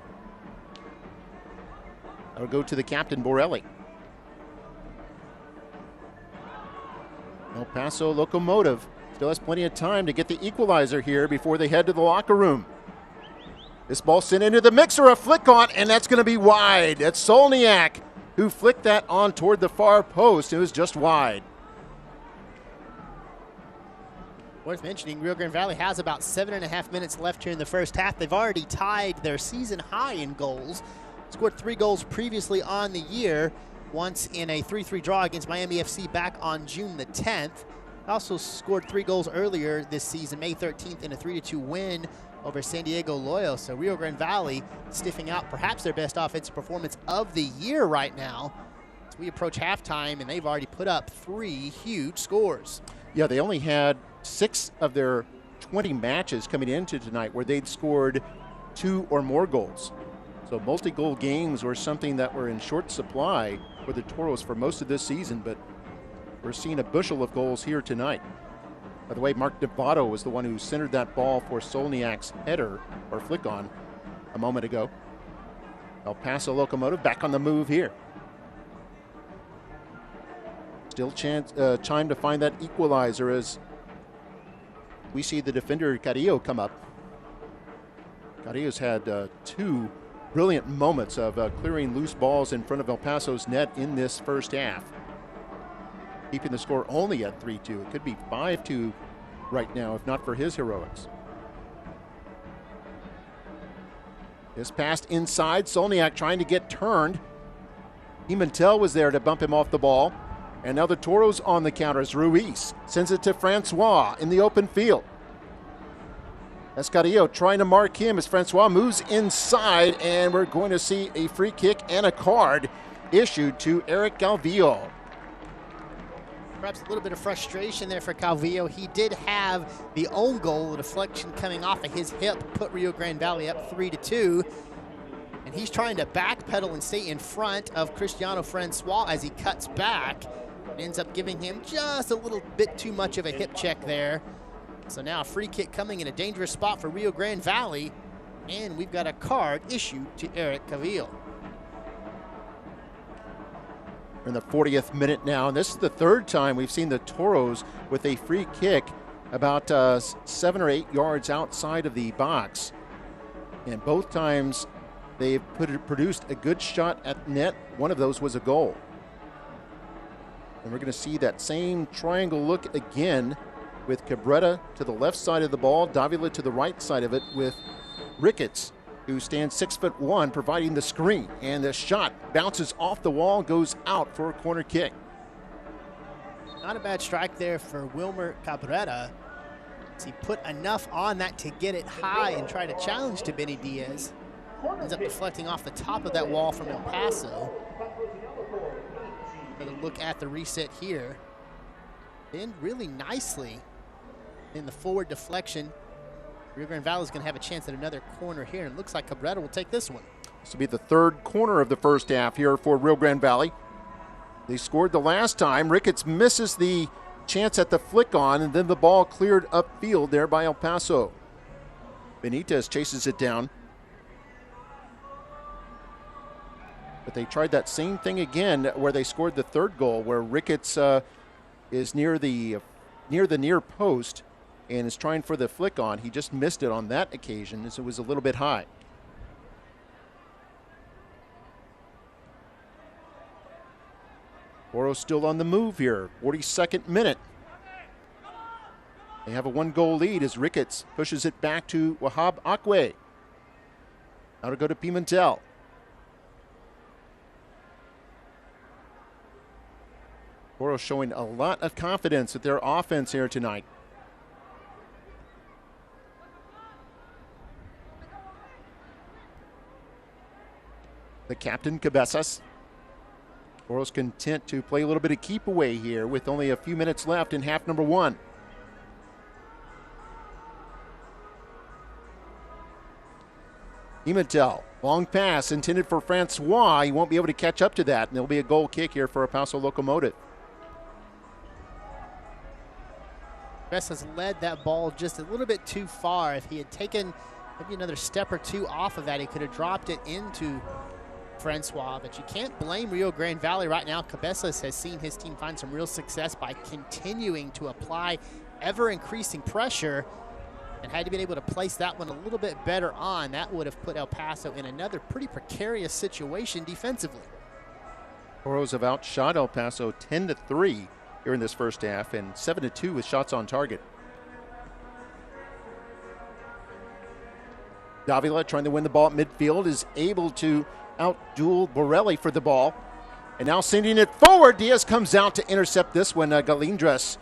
That'll go to the captain, Borelli. El Paso Locomotive still has plenty of time to get the equalizer here before they head to the locker room. This ball sent into the mixer, a flick on, and that's going to be wide. That's Solniak who flicked that on toward the far post. It was just wide. Worth mentioning, Rio Grande Valley has about 7.5 minutes left here in the first half. They've already tied their season high in goals. Scored 3 goals previously on the year, once in a 3-3 draw against Miami FC back on June the 10th. Also scored 3 goals earlier this season, May 13th, in a 3-2 win over San Diego Loyal. So Rio Grande Valley stiffing out perhaps their best offensive performance of the year right now as we approach halftime, and they've already put up 3 huge scores. Yeah, they only had 6 of their 20 matches coming into tonight where they'd scored 2 or more goals. So multi-goal games were something that were in short supply for the Toros for most of this season, but we're seeing a bushel of goals here tonight. By the way, Mark Devato was the one who centered that ball for Solniak's header or flick on a moment ago. El Paso Locomotive back on the move here. Still time to find that equalizer as we see the defender Carrillo come up. Carrillo's had 2 brilliant moments of clearing loose balls in front of El Paso's net in this first half, keeping the score only at 3-2. It could be 5-2 right now if not for his heroics. This passed inside. Solniak trying to get turned. Pimentel was there to bump him off the ball. And now the Toros on the counter as Ruiz sends it to Francois in the open field. Escarillo trying to mark him as Francois moves inside, and we're going to see a free kick and a card issued to Eric Calvillo. Perhaps a little bit of frustration there for Calvillo. He did have the own goal, the deflection coming off of his hip, put Rio Grande Valley up 3-2. And he's trying to backpedal and stay in front of Cristiano Francois as he cuts back. It ends up giving him just a little bit too much of a hip check there. So now a free kick coming in a dangerous spot for Rio Grande Valley. And we've got a card issued to Eric Cavill. We're in the 40th minute now, and this is the third time we've seen the Toros with a free kick about 7 or 8 yards outside of the box. And both times they've produced a good shot at net. One of those was a goal. And we're going to see that same triangle look again with Cabrera to the left side of the ball, Davila to the right side of it with Ricketts, who stands 6'1", providing the screen. And the shot bounces off the wall, goes out for a corner kick. Not a bad strike there for Wilmer Cabrera. He put enough on that to get it high and try to challenge to Benny Diaz. Ends up deflecting off the top of that wall from El Paso. Another look at the reset here. In really nicely in the forward deflection. Rio Grande Valley is going to have a chance at another corner here, and it looks like Cabrera will take this one. This will be the third corner of the first half here for Rio Grande Valley. They scored the last time. Ricketts misses the chance at the flick on, and then the ball cleared upfield there by El Paso. Benitez chases it down. But they tried that same thing again where they scored the third goal, where Ricketts is near the near post and is trying for the flick on. He just missed it on that occasion as it was a little bit high. Toros still on the move here, 42nd minute. They have a 1-goal lead as Ricketts pushes it back to Wahab Akwe. Now to go to Pimentel. Toros showing a lot of confidence with their offense here tonight. The captain, Cabezas. Toros content to play a little bit of keep away here with only a few minutes left in half number 1. Pimentel, long pass intended for Francois. He won't be able to catch up to that, and there'll be a goal kick here for a Paso Locomotive. Cabezas led that ball just a little bit too far. If he had taken maybe another step or two off of that, he could have dropped it into Francois, but you can't blame Rio Grande Valley right now. Cabezas has seen his team find some real success by continuing to apply ever-increasing pressure, and had to be able to place that one a little bit better on, that would have put El Paso in another pretty precarious situation defensively. Toros have outshot El Paso 10-3 here in this first half, and 7-2 with shots on target. Davila trying to win the ball at midfield is able to out-duel Borelli for the ball. And now sending it forward. Diaz comes out to intercept this one. Galindres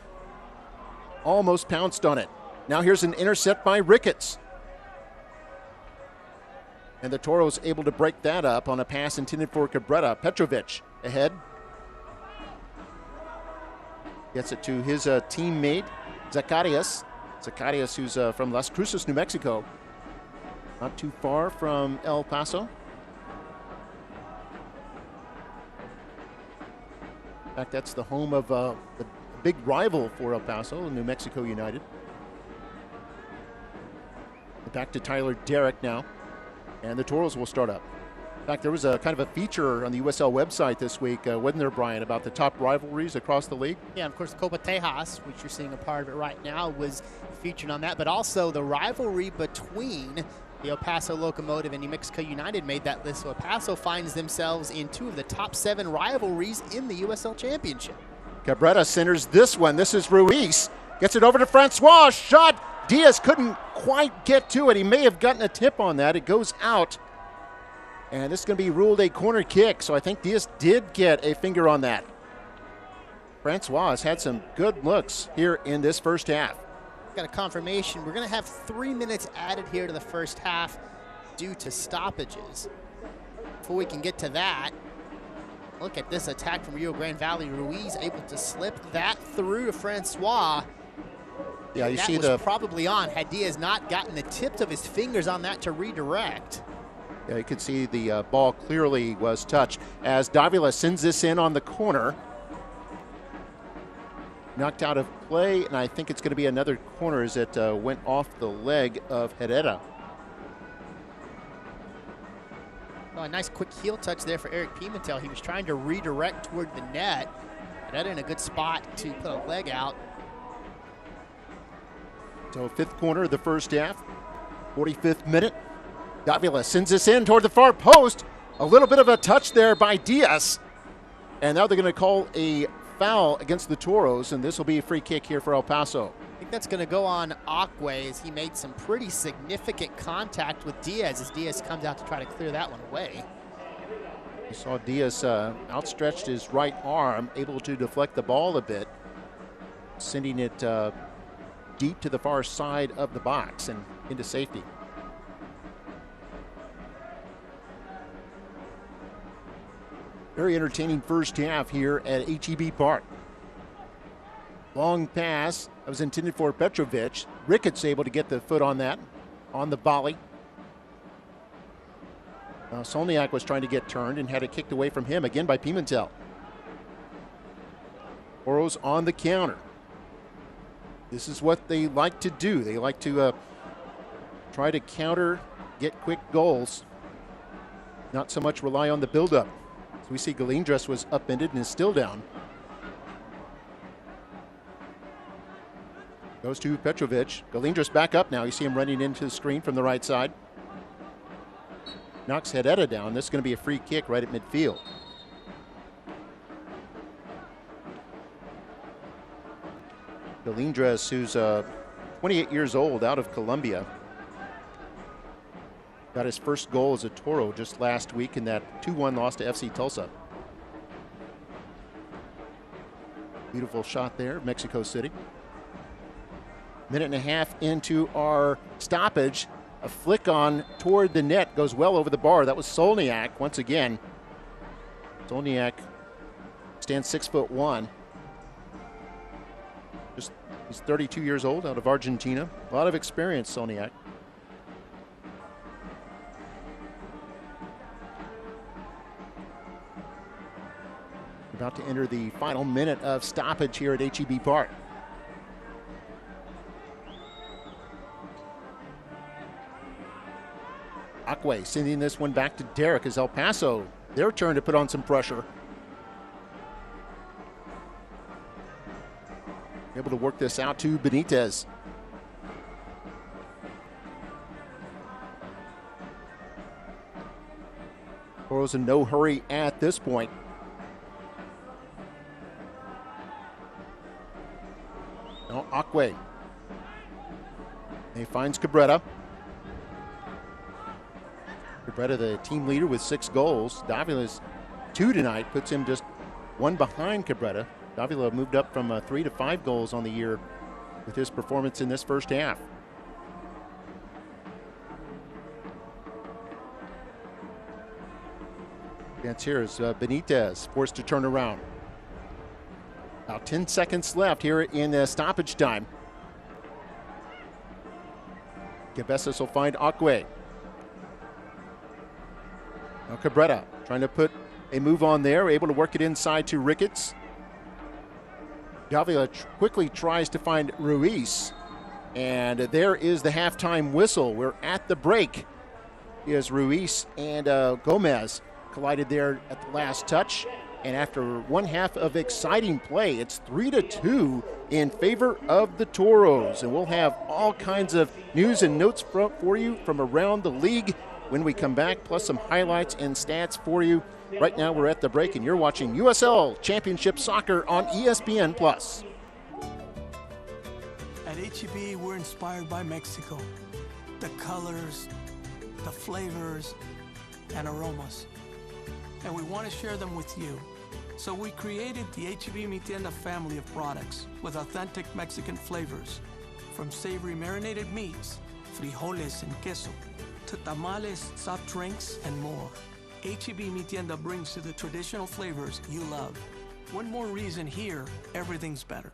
almost pounced on it. Now here's an intercept by Ricketts. And the Toros able to break that up on a pass intended for Cabrera. Petrovic ahead. Gets it to his teammate, Zacarias. Zacarias, who's from Las Cruces, New Mexico. Not too far from El Paso. In fact, that's the home of the big rival for El Paso, New Mexico United. Back to Tyler Derrick now, and the Toros will start up. In fact, there was a kind of a feature on the USL website this week, wasn't there, Brian, about the top rivalries across the league? Yeah, of course, Copa Tejas, which you're seeing a part of it right now, was featured on that, but also the rivalry between the El Paso Locomotive and New Mexico United made that list. So El Paso finds themselves in 2 of the top 7 rivalries in the USL Championship. Cabrera centers this one. This is Ruiz. Gets it over to Francois. Shot. Diaz couldn't quite get to it. He may have gotten a tip on that. It goes out. And this is going to be ruled a corner kick. So I think Diaz did get a finger on that. Francois has had some good looks here in this first half. Got a confirmation. We're going to have 3 minutes added here to the first half due to stoppages. Before we can get to that, look at this attack from Rio Grande Valley. Ruiz able to slip that through to Francois. Yeah, you that see was the probably on had Diaz not gotten the tips of his fingers on that to redirect. Yeah, you could see the ball clearly was touched as Davila sends this in on the corner. Knocked out of play, and I think it's going to be another corner as it went off the leg of Herrera. Oh, a nice quick heel touch there for Eric Pimentel. He was trying to redirect toward the net. Herrera in a good spot to put a leg out. So fifth corner of the first half, 45th minute. Davila sends this in toward the far post. A little bit of a touch there by Diaz. And now they're going to call a foul against the Toros, and this will be a free kick here for El Paso. I think that's going to go on Akwe as he made some pretty significant contact with Diaz as Diaz comes out to try to clear that one away. You saw Diaz outstretched his right arm, able to deflect the ball a bit, sending it deep to the far side of the box and into safety. Very entertaining first half here at HEB Park. Long pass that was intended for Petrovic. Ricketts able to get the foot on that, on the volley. Solniak was trying to get turned and had it kicked away from him again by Pimentel. Toros on the counter. This is what they like to do. They like to try to counter, get quick goals, not so much rely on the buildup. So we see Galindres was upended and is still down. Goes to Petrovic. Galindres back up now. You see him running into the screen from the right side. Knocks Herrera down. This is going to be a free kick right at midfield. Galindres, who's 28 years old, out of Colombia. Got his first goal as a Toro just last week in that 2-1 loss to FC Tulsa. Beautiful shot there, Mexico City. Minute and a half into our stoppage. A flick on toward the net goes well over the bar. That was Solniak once again. Solniak stands 6'1". He's 32 years old, out of Argentina. A lot of experience, Solniak. About to enter the final minute of stoppage here at HEB Park. Akwe sending this one back to Derek as El Paso, their turn to put on some pressure. Able to work this out to Benitez. Toros in no hurry at this point. Now Akwe. He finds Cabrera. Cabrera, the team leader with 6 goals. Davila's 2 tonight, puts him just 1 behind Cabrera. Davila moved up from 3 to 5 goals on the year with his performance in this first half. Chance here is Benitez forced to turn around. About 10 seconds left here in stoppage time. Cabezas will find Akwe. Now Cabrera trying to put a move on there, able to work it inside to Ricketts. Davila quickly tries to find Ruiz. And there is the halftime whistle. We're at the break. As Ruiz and Gomez collided there at the last touch. And after one half of exciting play, it's 3-2 in favor of the Toros. And we'll have all kinds of news and notes for you from around the league when we come back, plus some highlights and stats for you. Right now we're at the break, and you're watching USL Championship Soccer on ESPN+. At HEB, we're inspired by Mexico. The colors, the flavors, and aromas. And we want to share them with you. So we created the HEB Mi Tienda family of products with authentic Mexican flavors. From savory marinated meats, frijoles and queso, to tamales, soft drinks, and more. HEB Mi Tienda brings you the traditional flavors you love. One more reason here, everything's better.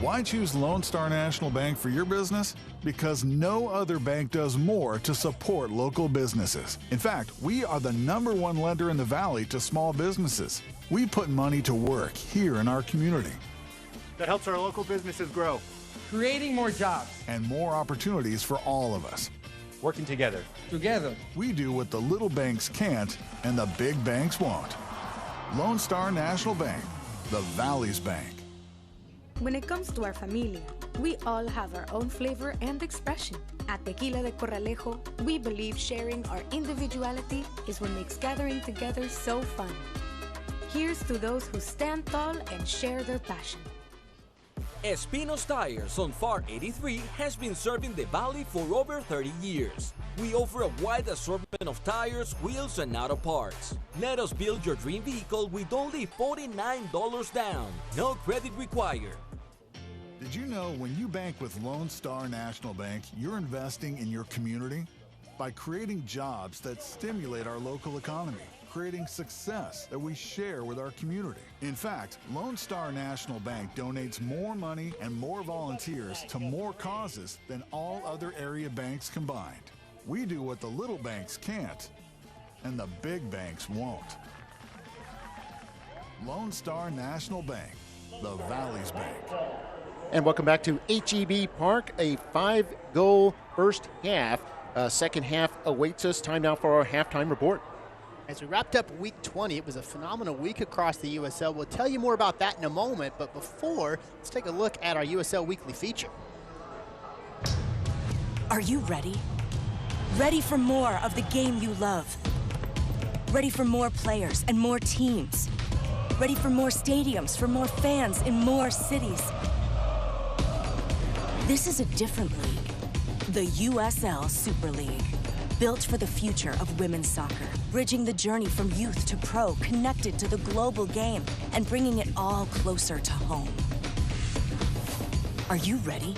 Why choose Lone Star National Bank for your business? Because no other bank does more to support local businesses. In fact, we are the #1 lender in the Valley to small businesses. We put money to work here in our community. That helps our local businesses grow. Creating more jobs. And more opportunities for all of us. Working together. Together. We do what the little banks can't and the big banks won't. Lone Star National Bank, the Valley's bank. When it comes to our familia, we all have our own flavor and expression. At Tequila de Corralejo, we believe sharing our individuality is what makes gathering together so fun. Here's to those who stand tall and share their passion. Espinos Tires on FAR 83 has been serving the Valley for over 30 years. We offer a wide assortment of tires, wheels, and auto parts. Let us build your dream vehicle with only $49 down. No credit required. Did you know when you bank with Lone Star National Bank, you're investing in your community? By creating jobs that stimulate our local economy, creating success that we share with our community. In fact, Lone Star National Bank donates more money and more volunteers to more causes than all other area banks combined. We do what the little banks can't, and the big banks won't. Lone Star National Bank, the Valley's bank. And welcome back to HEB Park, a 5-goal first half. Second half awaits us. Time now for our halftime report. As we wrapped up week 20, it was a phenomenal week across the USL. We'll tell you more about that in a moment, but before, let's take a look at our USL Weekly feature. Are you ready? Ready for more of the game you love? Ready for more players and more teams? Ready for more stadiums, for more fans in more cities? This is a different league, the USL Super League. Built for the future of women's soccer, bridging the journey from youth to pro, connected to the global game, and bringing it all closer to home. Are you ready?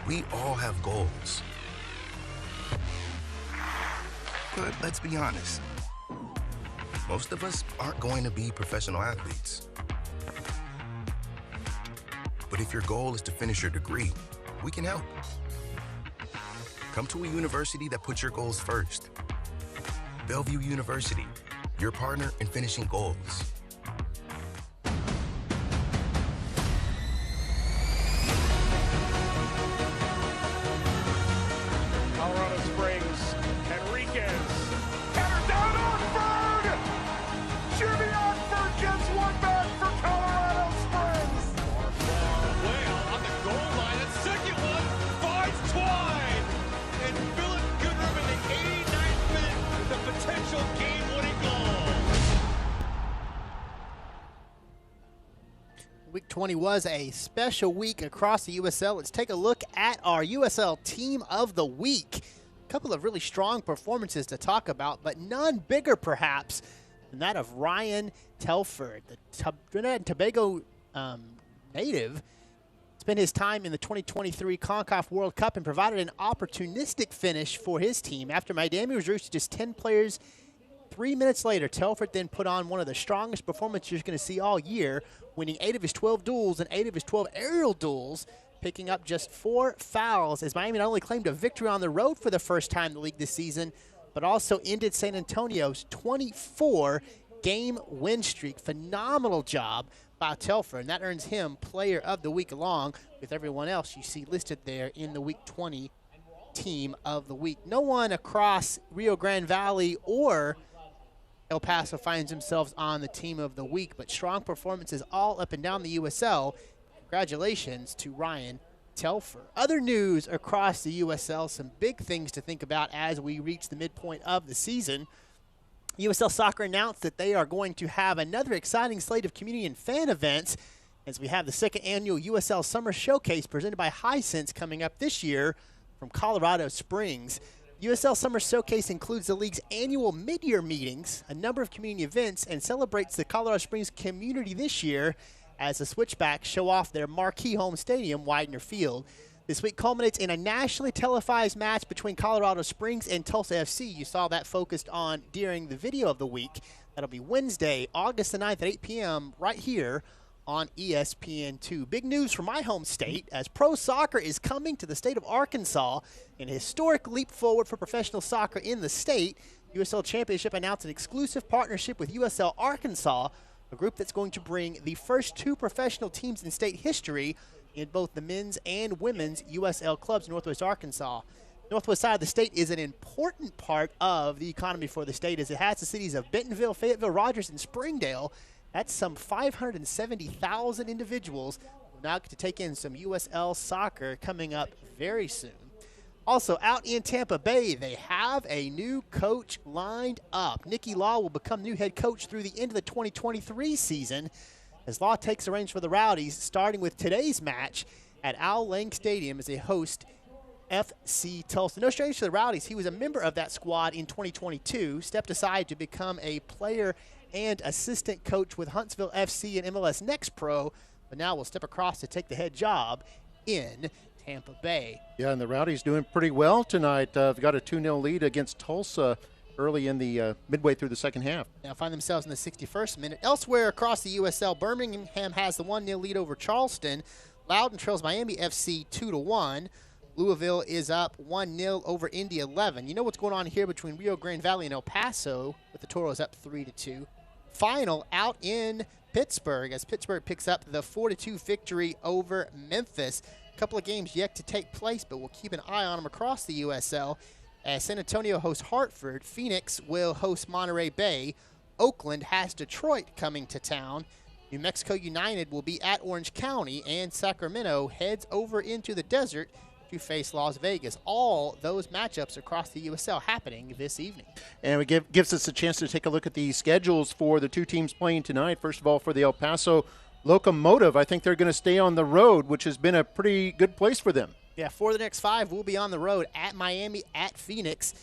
We all have goals. But let's be honest, most of us aren't going to be professional athletes. But if your goal is to finish your degree, we can help. Come to a university that puts your goals first. Bellevue University, your partner in finishing goals. Week 20 was a special week across the USL. Let's take a look at our USL Team of the Week. A couple of really strong performances to talk about, but none bigger perhaps than that of Ryan Telford, the Trinidad and Tobago native. Spent his time in the 2023 CONCACAF World Cup and provided an opportunistic finish for his team. After Miami was reduced to just 10 players, 3 minutes later, Telford then put on one of the strongest performances you're going to see all year, winning 8 of his 12 duels and 8 of his 12 aerial duels, picking up just 4 fouls as Miami not only claimed a victory on the road for the first time in the league this season, but also ended San Antonio's 24-game win streak. Phenomenal job by Telford, and that earns him Player of the Week along with everyone else you see listed there in the Week 20 Team of the Week. No one across Rio Grande Valley or El Paso finds themselves on the Team of the Week, but strong performances all up and down the USL. Congratulations to Ryan Telford. Other news across the USL, some big things to think about as we reach the midpoint of the season. USL Soccer announced that they are going to have another exciting slate of community and fan events as we have the second annual USL Summer Showcase presented by Hisense coming up this year from Colorado Springs. USL Summer Showcase includes the league's annual mid-year meetings, a number of community events, and celebrates the Colorado Springs community this year as the Switchbacks show off their marquee home stadium, Widener Field. This week culminates in a nationally televised match between Colorado Springs and Tulsa FC. You saw that focused on during the video of the week. That'll be Wednesday, August the 9th at 8 p.m. right here on ESPN2. Big news from my home state as pro soccer is coming to the state of Arkansas in a historic leap forward for professional soccer in the state. USL Championship announced an exclusive partnership with USL Arkansas, a group that's going to bring the first 2 professional teams in state history in both the men's and women's USL clubs in Northwest Arkansas. Northwest side of the state is an important part of the economy for the state as it has the cities of Bentonville, Fayetteville, Rogers, and Springdale. That's some 570,000 individuals who now get to take in some USL soccer coming up very soon. Also, out in Tampa Bay, they have a new coach lined up. Nicky Law will become new head coach through the end of the 2023 season as Law takes the reins for the Rowdies, starting with today's match at Al Lang Stadium as they host FC Tulsa. No stranger to the Rowdies, he was a member of that squad in 2022, stepped aside to become a player and assistant coach with Huntsville FC and MLS Next Pro, but now will step across to take the head job in Tampa Bay. Yeah, and the Rowdies doing pretty well tonight. They've got a 2-0 lead against Tulsa early in the midway through the second half. Now find themselves in the 61st minute. Elsewhere across the USL, Birmingham has the 1-0 lead over Charleston. Loudoun trails Miami FC 2-1. Louisville is up 1-0 over Indy 11. You know what's going on here between Rio Grande Valley and El Paso with the Toros up 3-2. Final out in Pittsburgh as Pittsburgh picks up the 4-2 victory over Memphis. A couple of games yet to take place, but we'll keep an eye on them across the USL. As San Antonio hosts Hartford, Phoenix will host Monterey Bay. Oakland has Detroit coming to town. New Mexico United will be at Orange County, and Sacramento heads over into the desert to face Las Vegas. All those matchups across the USL happening this evening. And it gives us a chance to take a look at the schedules for the 2 teams playing tonight. First of all, for the El Paso Locomotive, I think they're going to stay on the road, which has been a pretty good place for them. Yeah, for the next 5, we'll be on the road at Miami, at Phoenix.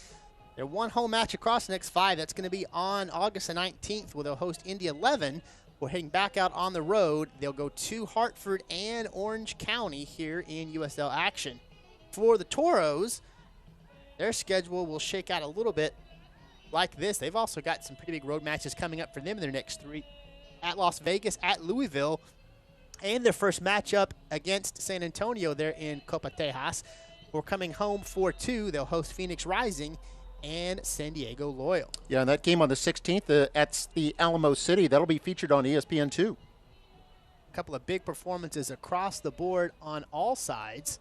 Their one home match across the next 5, that's going to be on August the 19th, where they'll host Indy 11. We're heading back out on the road. They'll go to Hartford and Orange County here in USL action. For the Toros, their schedule will shake out a little bit like this. They've also got some pretty big road matches coming up for them in their next 3. At Las Vegas, at Louisville, and their first matchup against San Antonio there in Copa Tejas. We're coming home for 2. They'll host Phoenix Rising and San Diego Loyal. Yeah, and that game on the 16th at the Alamo City, that'll be featured on ESPN2. A couple of big performances across the board on all sides.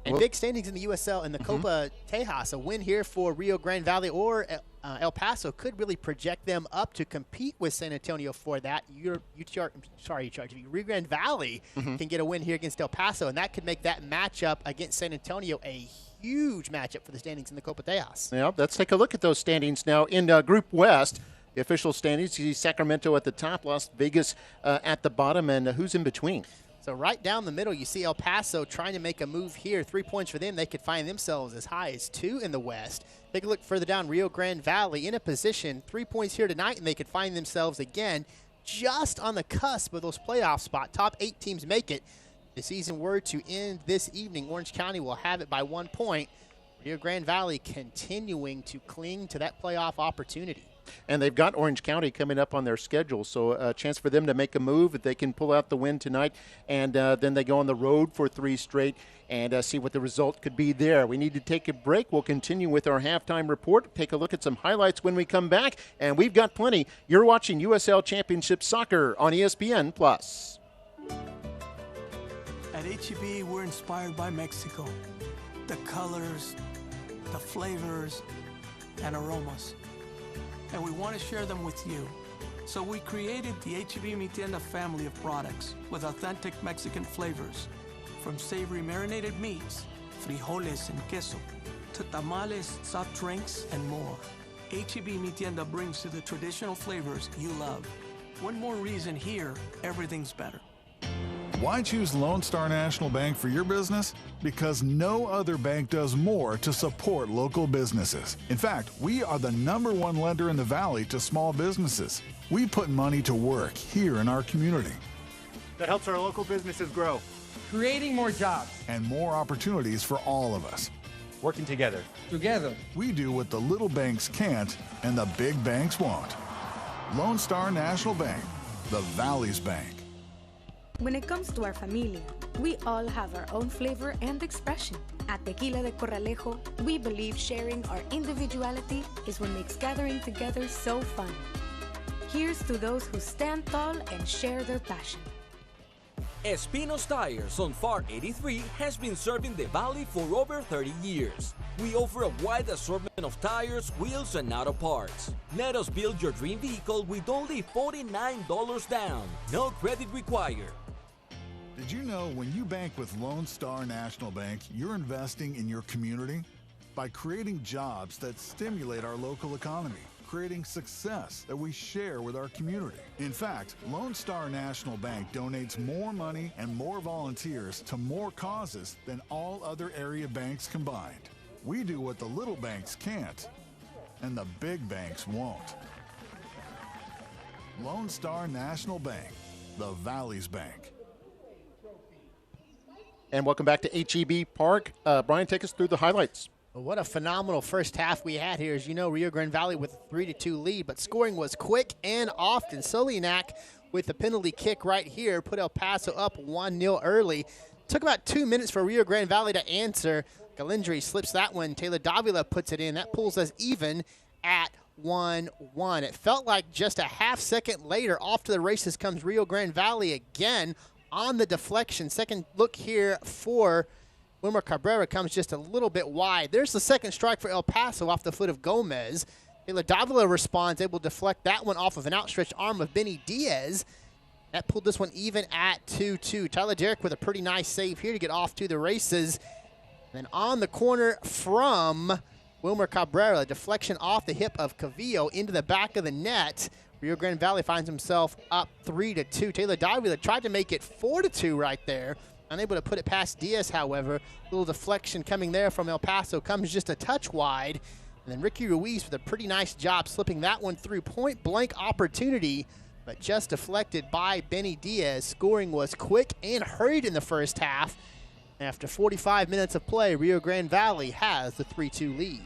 And big standings in the USL and the Copa Tejas. A win here for Rio Grande Valley or El Paso could really project them up to compete with San Antonio for that. Rio Grande Valley can get a win here against El Paso, and that could make that matchup against San Antonio a huge matchup for the standings in the Copa Tejas. Yeah, let's take a look at those standings now. In Group West, the official standings, you see Sacramento at the top, Las Vegas at the bottom, and who's in between? So right down the middle, you see El Paso trying to make a move here. 3 points for them. They could find themselves as high as 2 in the West. Take a look further down, Rio Grande Valley in a position. 3 points here tonight, and they could find themselves again just on the cusp of those playoff spot. Top 8 teams make it. If the season were to end this evening, Orange County will have it by 1 point. Rio Grande Valley continuing to cling to that playoff opportunity. And they've got Orange County coming up on their schedule, so a chance for them to make a move if they can pull out the win tonight. And then they go on the road for 3 straight and see what the result could be there. We need to take a break. We'll continue with our halftime report, take a look at some highlights when we come back, and we've got plenty. You're watching USL Championship Soccer on ESPN+. At HEB, we're inspired by Mexico. The colors, the flavors, and aromas. And we want to share them with you. So we created the HEB Mi Tienda family of products with authentic Mexican flavors, from savory marinated meats, frijoles and queso, to tamales, soft drinks, and more. H-E-B Mi Tienda brings to the traditional flavors you love. One more reason here, everything's better. Why choose Lone Star National Bank for your business? Because no other bank does more to support local businesses. In fact, we are the #1 lender in the Valley to small businesses. We put money to work here in our community. That helps our local businesses grow. Creating more jobs. And more opportunities for all of us. Working together. Together. We do what the little banks can't and the big banks won't. Lone Star National Bank, the Valley's bank. When it comes to our familia, we all have our own flavor and expression. At Tequila de Corralejo, we believe sharing our individuality is what makes gathering together so fun. Here's to those who stand tall and share their passion. Espinos Tires on FAR 83 has been serving the Valley for over 30 years. We offer a wide assortment of tires, wheels, and auto parts. Let us build your dream vehicle with only $49 down. No credit required. Did you know when you bank with Lone Star National Bank, you're investing in your community? By creating jobs that stimulate our local economy, creating success that we share with our community. In fact, Lone Star National Bank donates more money and more volunteers to more causes than all other area banks combined. We do what the little banks can't, and the big banks won't. Lone Star National Bank, the Valley's bank. And welcome back to H-E-B Park. Brian, take us through the highlights. Well, what a phenomenal first half we had here. As you know, Rio Grande Valley with a 3-2 lead, but scoring was quick and often. Solianak with the penalty kick right here put El Paso up 1-0 early. Took about 2 minutes for Rio Grande Valley to answer. Galindri slips that one. Taylor Davila puts it in. That pulls us even at 1-1. It felt like just a half second later, off to the races comes Rio Grande Valley again on the deflection. Second look here for Wilmer Cabrera comes just a little bit wide. There's the second strike for El Paso off the foot of Gomez. Taylor Davila responds, able to deflect that one off of an outstretched arm of Benny Diaz. That pulled this one even at 2-2. Tyler Derrick with a pretty nice save here to get off to the races. Then on the corner from Wilmer Cabrera, deflection off the hip of Cavillo into the back of the net. Rio Grande Valley finds himself up 3-2. Taylor Davila tried to make it 4-2 right there. Unable to put it past Diaz, however. Little deflection coming there from El Paso. Comes just a touch wide. And then Ricky Ruiz with a pretty nice job slipping that one through. Point blank opportunity, but just deflected by Benny Diaz. Scoring was quick and hurried in the first half. After 45 minutes of play, Rio Grande Valley has the 3-2 lead.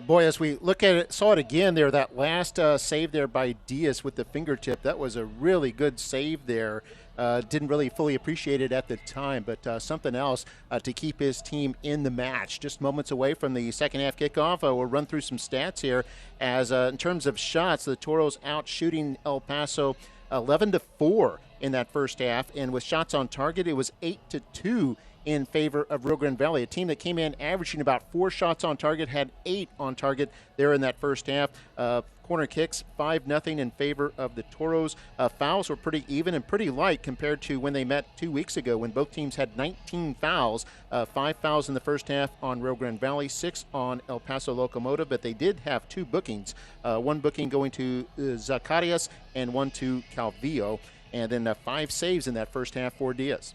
Boy, as we look at it, saw it again there, that last save there by Diaz with the fingertip, that was a really good save there. Didn't really fully appreciate it at the time, but something else to keep his team in the match. Just moments away from the second half kickoff. We'll run through some stats here. As in terms of shots, the Toros out shooting El Paso 11-4 in that first half, and with shots on target, it was 8-2 in favor of Rio Grande Valley. A team that came in averaging about 4 shots on target, had 8 on target there in that first half. Corner kicks, 5-0 in favor of the Toros. Fouls were pretty even and pretty light compared to when they met 2 weeks ago when both teams had 19 fouls. 5 fouls in the first half on Rio Grande Valley, 6 on El Paso Locomotive, but they did have 2 bookings. 1 booking going to Zacarias and 1 to Calvillo. And then 5 saves in that first half for Diaz.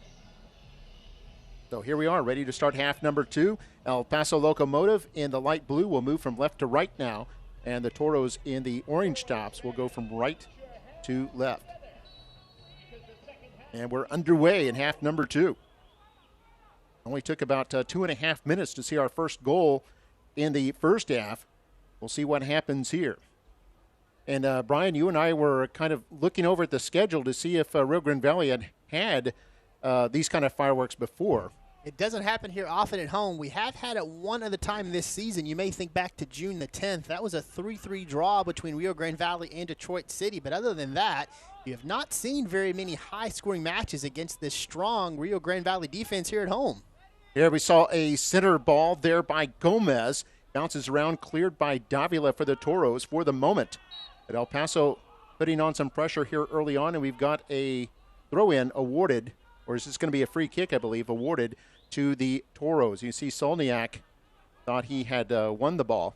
So here we are, ready to start half number 2. El Paso Locomotive in the light blue will move from left to right now, and the Toros in the orange tops will go from right to left. And we're underway in half number 2. Only took about 2.5 minutes to see our first goal in the first half. We'll see what happens here. And Brian, you and I were kind of looking over at the schedule to see if Rio Grande Valley had these kind of fireworks before. It doesn't happen here often at home. We have had it one other time this season. You may think back to June the 10th. That was a 3-3 draw between Rio Grande Valley and Detroit City. But other than that, you have not seen very many high-scoring matches against this strong Rio Grande Valley defense here at home. Here we saw a center ball there by Gomez. Bounces around, cleared by Davila for the Toros for the moment. But El Paso putting on some pressure here early on, and we've got a throw-in awarded, or is this going to be a free kick, I believe, awarded to the Toros. You see Solniak thought he had won the ball.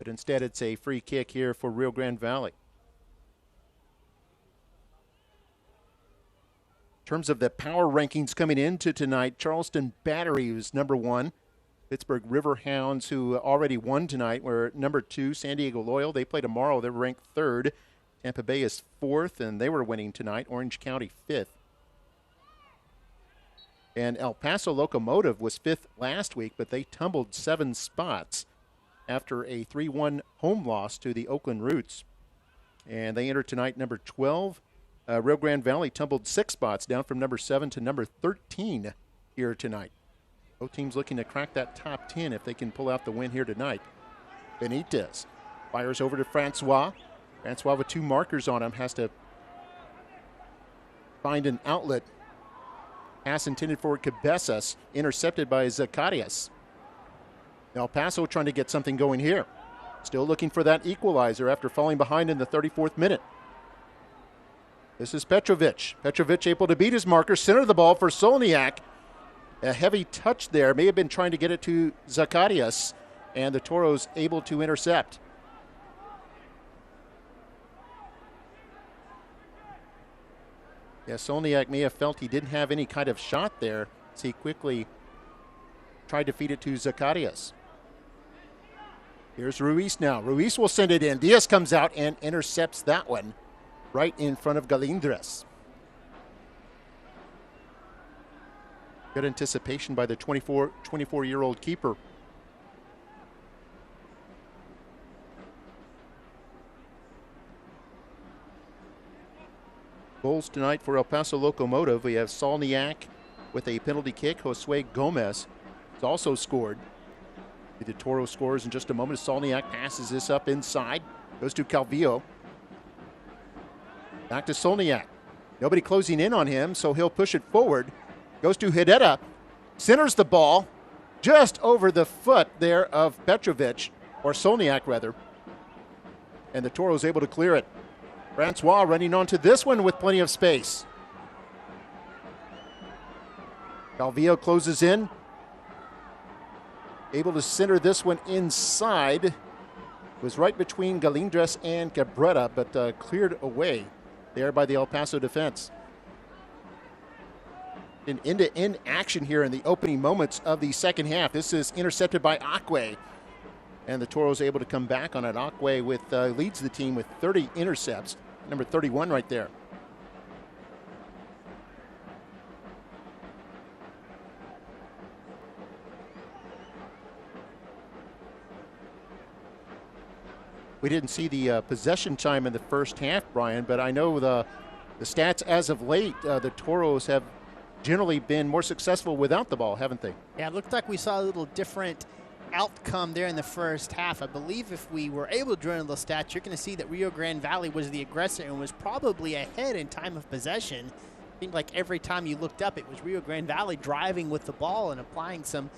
but instead it's a free kick here for Rio Grande Valley. In terms of the power rankings coming into tonight, Charleston Battery was number 1. Pittsburgh Riverhounds, who already won tonight, were number 2. San Diego Loyal, they play tomorrow. They're ranked 3rd. Tampa Bay is 4th, and they were winning tonight. Orange County 5th. And El Paso Locomotive was 5th last week, but they tumbled 7 spots after a 3-1 home loss to the Oakland Roots. And they enter tonight number 12. Rio Grande Valley tumbled 6 spots, down from number 7 to number 13 here tonight. Both teams looking to crack that top 10 if they can pull out the win here tonight. Benitez fires over to Francois. Francois with 2 markers on him has to find an outlet. Pass intended for Cabezas, intercepted by Zacarias. El Paso trying to get something going here. Still looking for that equalizer after falling behind in the 34th minute. This is Petrovic. Petrovic able to beat his marker, center the ball for Solniak. A heavy touch there, may have been trying to get it to Zacarias, and the Toros able to intercept. Yeah, Solniak may have felt he didn't have any kind of shot there, so he quickly tried to feed it to Zacarias. Here's Ruiz now. Ruiz will send it in. Diaz comes out and intercepts that one right in front of Galindres. Good anticipation by the 24-year-old keeper. Goals tonight for El Paso Locomotive. We have Solniak with a penalty kick. Josue Gomez has also scored. The Toro scores in just a moment. Solniak passes this up inside. Goes to Calvillo. Back to Solniak. Nobody closing in on him, so he'll push it forward. Goes to Hideta. Centers the ball just over the foot there of Petrovic, or Solniak rather. And the Toro is able to clear it. Francois running onto this one with plenty of space. Calvillo closes in. Able to center this one inside. It was right between Galindres and Cabrera, but cleared away there by the El Paso defense. An end-to-end action here in the opening moments of the second half. This is intercepted by Acque, and the Toros able to come back on it. Acque leads the team with 30 intercepts, number 31 right there. We didn't see the possession time in the first half, Brian, but I know the stats as of late, the Toros have generally been more successful without the ball, haven't they? Yeah, it looked like we saw a little different outcome there in the first half. I believe if we were able to drill in those stats, you're going to see that Rio Grande Valley was the aggressor and was probably ahead in time of possession. It seemed like every time you looked up, it was Rio Grande Valley driving with the ball and applying some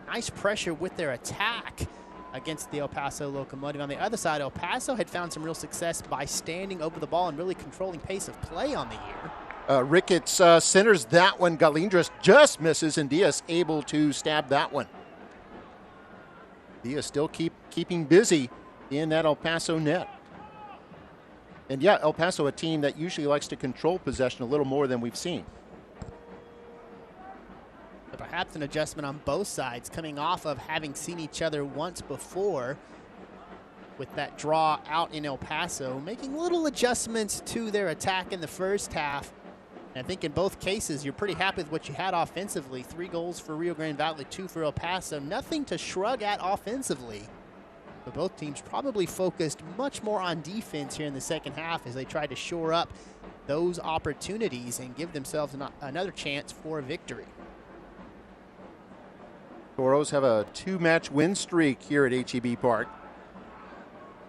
nice pressure with their attack against the El Paso Locomotive. On the other side, El Paso had found some real success by standing over the ball and really controlling pace of play on the year. Ricketts centers that one. Galindres just misses, and Diaz able to stab that one. Diaz still keeping busy in that El Paso net. And yeah, El Paso, a team that usually likes to control possession a little more than we've seen. But perhaps an adjustment on both sides, coming off of having seen each other once before with that draw out in El Paso, making little adjustments to their attack in the first half. I think in both cases, you're pretty happy with what you had offensively. 3 goals for Rio Grande Valley, 2 for El Paso. Nothing to shrug at offensively. But both teams probably focused much more on defense here in the second half as they tried to shore up those opportunities and give themselves another chance for a victory. Toros have a 2-match win streak here at HEB Park.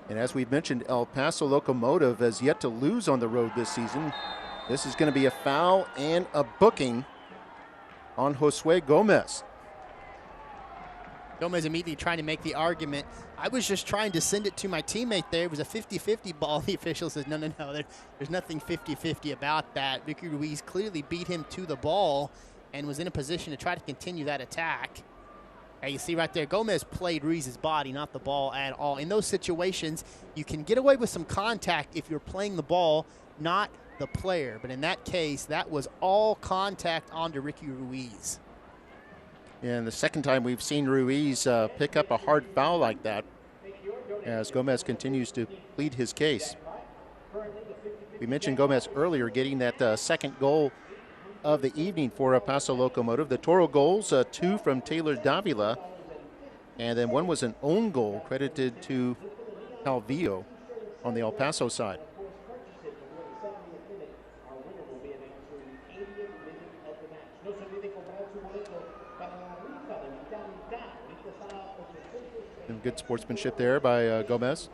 And as we've mentioned, El Paso Locomotive has yet to lose on the road this season. This is going to be a foul and a booking on Josue Gomez. Gomez immediately trying to make the argument, I was just trying to send it to my teammate there. It was a 50-50 ball. The official says, no, there's nothing 50-50 about that. Vicky Ruiz clearly beat him to the ball and was in a position to try to continue that attack. And you see right there, Gomez played Ruiz's body, not the ball at all. In those situations, you can get away with some contact if you're playing the ball, not the player. But in that case, that was all contact onto Ricky Ruiz. And the second time we've seen Ruiz pick up a hard foul like that as Gomez continues to plead his case. We mentioned Gomez earlier getting that second goal of the evening for El Paso Locomotive. The Toro goals, 2 from Taylor Davila, and then one was an own goal credited to Calvillo on the El Paso side. And good sportsmanship there by Gomez.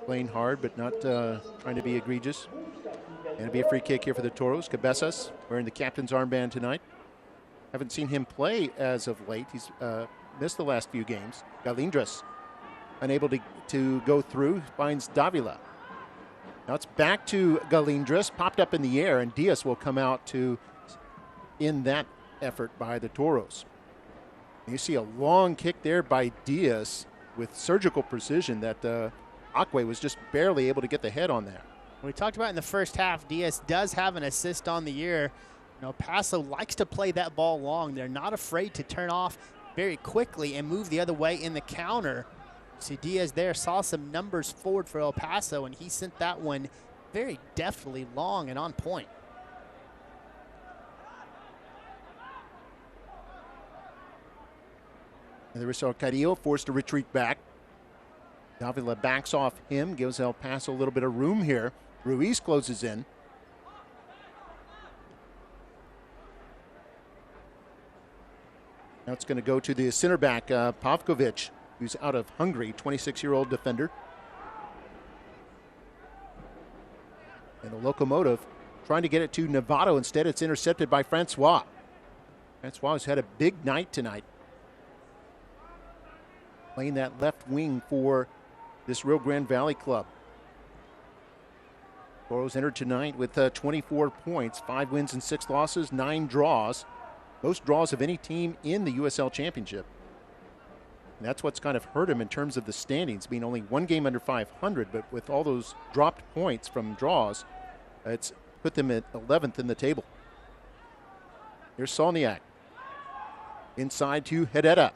Playing hard, but not trying to be egregious. And it'll be a free kick here for the Toros. Cabezas wearing the captain's armband tonight. Haven't seen him play as of late. He's missed the last few games. Galindras unable to go through, finds Davila. Now it's back to Galindras, popped up in the air, and Diaz will come out to in that effort by the Toros. You see a long kick there by Diaz with surgical precision that Acque was just barely able to get the head on that. We talked about in the first half, Diaz does have an assist on the year. Paso likes to play that ball long. They're not afraid to turn off very quickly and move the other way in the counter. See, Diaz there saw some numbers forward for El Paso, and he sent that one very deftly long and on point. And there is Carrillo forced to retreat back. Davila backs off him, gives El Paso a little bit of room here. Ruiz closes in. Now it's going to go to the center back, Pavkovic, who's out of Hungary, 26-year-old defender. And the Locomotive trying to get it to Novato. Instead, it's intercepted by Francois. Francois has had a big night tonight, playing that left wing for this Rio Grande Valley club. Toros entered tonight with 24 points, 5 wins and 6 losses, 9 draws. Most draws of any team in the USL Championship. And that's what's kind of hurt him in terms of the standings, being only 1 game under 500, but with all those dropped points from draws, it's put them at 11th in the table. Here's Solniak. Inside to Herrera.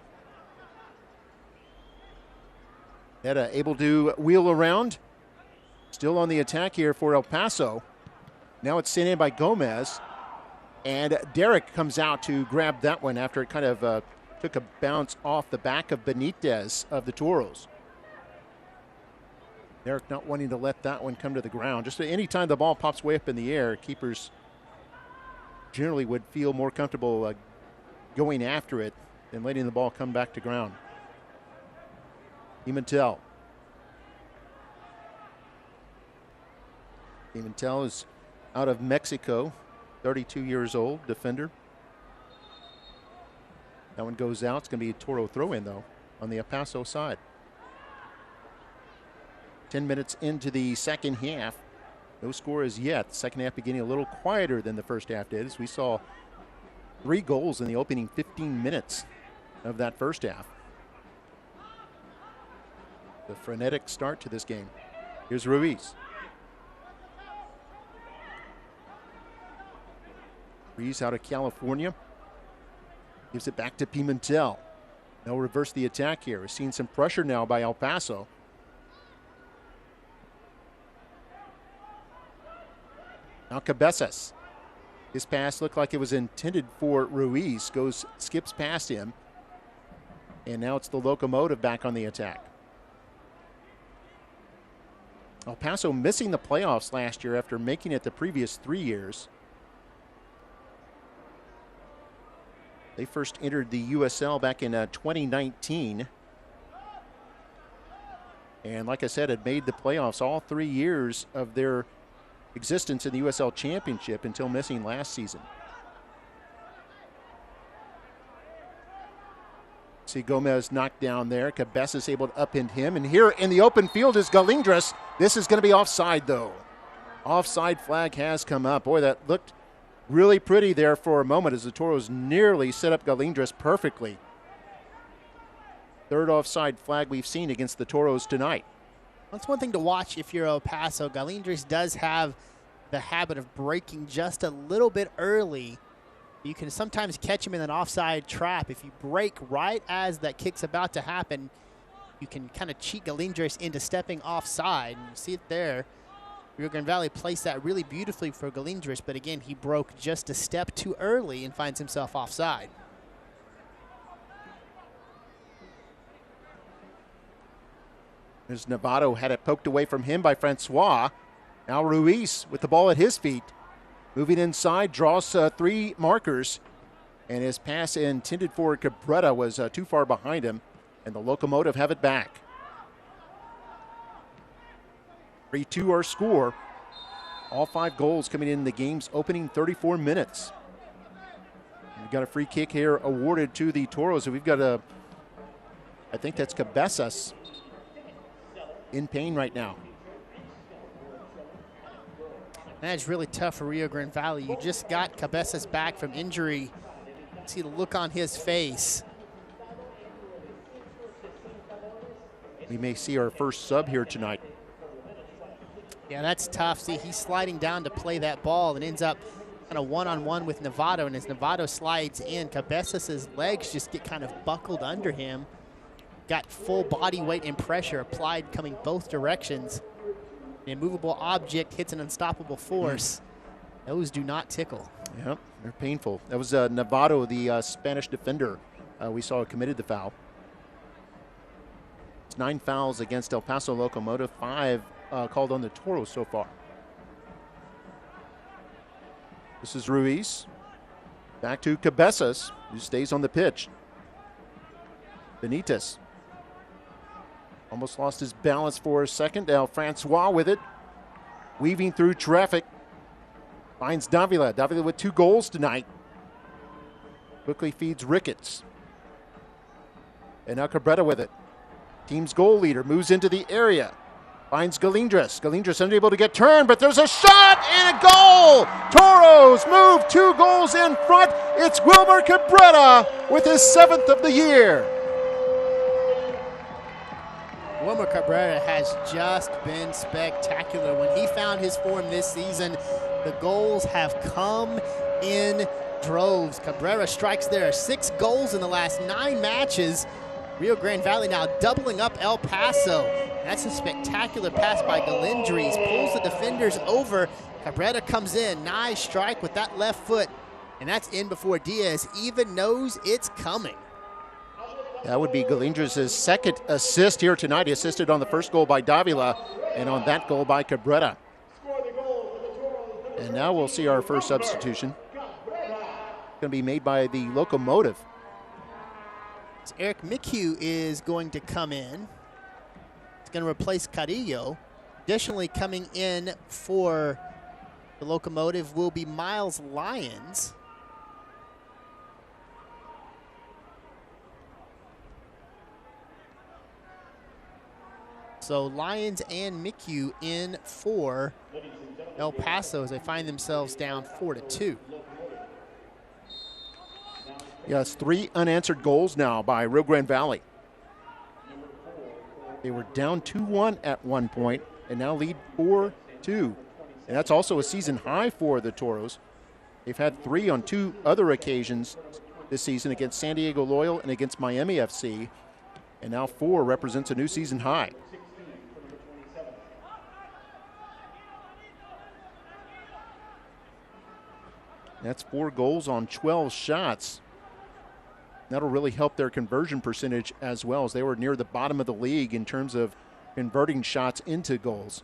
Herrera able to wheel around. Still on the attack here for El Paso. Now it's sent in by Gomez. And Derek comes out to grab that one after it kind of took a bounce off the back of Benitez of the Toros. Derek not wanting to let that one come to the ground. Just any time the ball pops way up in the air, keepers generally would feel more comfortable going after it than letting the ball come back to ground. Pimentel. Pimentel is out of Mexico, 32 years old, defender. That one goes out. It's going to be a Toro throw-in, though, on the El Paso side. 10 minutes into the second half. No score as yet. The second half beginning a little quieter than the first half did, as we saw 3 goals in the opening 15 minutes of that first half. The frenetic start to this game. Here's Ruiz. Ruiz out of California. Gives it back to Pimentel. They'll reverse the attack here. We're seeing some pressure now by El Paso. Now Cabezas. His pass looked like it was intended for Ruiz. Skips past him. And now it's the Locomotive back on the attack. El Paso missing the playoffs last year after making it the previous 3 years. They first entered the USL back in 2019. And like I said, had made the playoffs all 3 years of their existence in the USL Championship until missing last season. See Gomez knocked down there. Cabezas able to upend him. And here in the open field is Galindras. This is going to be offside, though. Offside flag has come up. Boy, that looked Really pretty there for a moment as the Toros nearly set up Galindres perfectly. Third offside flag we've seen against the Toros tonight. That's one thing to watch if you're El Paso. Galindres does have the habit of breaking just a little bit early. You can sometimes catch him in an offside trap. If you break right as that kick's about to happen, you can kind of cheat Galindres into stepping offside. And you see it there. Rio Grande Valley placed that really beautifully for Galindres, but again, he broke just a step too early and finds himself offside. As Novato had it poked away from him by Francois. Now Ruiz with the ball at his feet. Moving inside, draws 3 markers. And his pass intended for Cabrera was too far behind him. And the Locomotive have it back. 3-2 our score. All 5 goals coming in the game's opening 34 minutes. We've got a free kick here awarded to the Toros. We've got I think that's Cabezas in pain right now. That's really tough for Rio Grande Valley. You just got Cabezas back from injury. See the look on his face. We may see our first sub here tonight. Yeah, that's tough. See, he's sliding down to play that ball and ends up kind of one-on-one with Novato. And as Novato slides in, Cabezas' legs just get kind of buckled under him. Got full body weight and pressure applied coming both directions. An immovable object hits an unstoppable force. Those do not tickle. Yep, they're painful. That was Novato, the Spanish defender we saw committed the foul. It's 9 fouls against El Paso Locomotive, 5 called on the Toros so far. This is Ruiz. Back to Cabezas, who stays on the pitch. Benitez. Almost lost his balance for a second. Now Francois with it. Weaving through traffic. Finds Davila. Davila with 2 goals tonight. Quickly feeds Ricketts. And now Cabrera with it. Team's goal leader moves into the area. Finds Galindres. Galindres unable to get turned, but there's a shot and a goal! Toros move 2 goals in front. It's Wilmer Cabrera with his 7th of the year. Wilmer Cabrera has just been spectacular. When he found his form this season, the goals have come in droves. Cabrera strikes there. 6 goals in the last 9 matches. Rio Grande Valley now doubling up El Paso. That's a spectacular pass by Galindres. Pulls the defenders over. Cabrera comes in. Nice strike with that left foot. And that's in before Diaz even knows it's coming. That would be Galindres' 2nd assist here tonight. He assisted on the first goal by Davila and on that goal by Cabrera. And now we'll see our first substitution. It's going to be made by the Locomotive. So Eric McHugh is going to come in. He's going to replace Carrillo. Additionally, coming in for the Locomotive will be Miles Lyons. So Lyons and McHugh in for El Paso as they find themselves down 4-2. Yes, 3 unanswered goals now by Rio Grande Valley. They were down 2-1 at one point and now lead 4-2. And that's also a season high for the Toros. They've had 3 on 2 other occasions this season against San Diego Loyal and against Miami FC. And now 4 represents a new season high. That's 4 goals on 12 shots. That'll really help their conversion percentage as well, as they were near the bottom of the league in terms of converting shots into goals.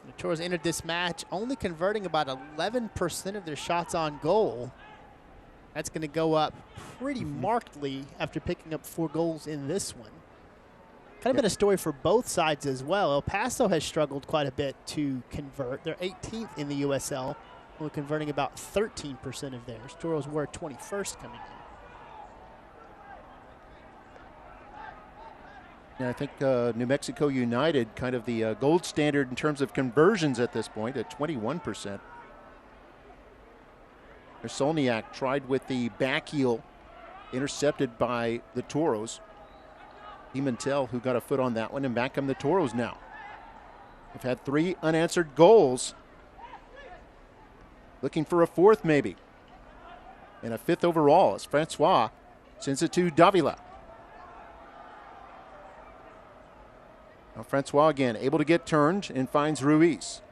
The Toros entered this match only converting about 11% of their shots on goal. That's going to go up pretty markedly after picking up 4 goals in this one. Kind of been a story for both sides as well. El Paso has struggled quite a bit to convert. They're 18th in the USL. We're converting about 13% of theirs. Toros were 21st coming in. Yeah, I think New Mexico United, kind of the gold standard in terms of conversions at this point at 21%. Solniak tried with the back heel, intercepted by the Toros. Pimentel, who got a foot on that one, and back come the Toros now. They've had 3 unanswered goals. Looking for a 4th maybe. And a 5th overall as Francois sends it to Davila. Now Francois again, able to get turned and finds Ruiz.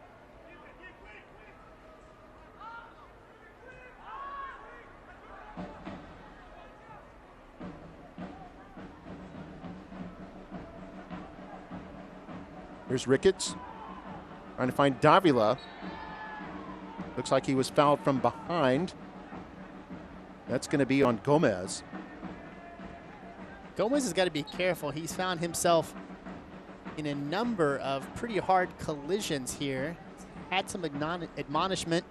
Here's Ricketts trying to find Davila. Looks like he was fouled from behind. That's going to be on Gomez. Gomez has got to be careful. He's found himself in a number of pretty hard collisions here. Had some admonishment.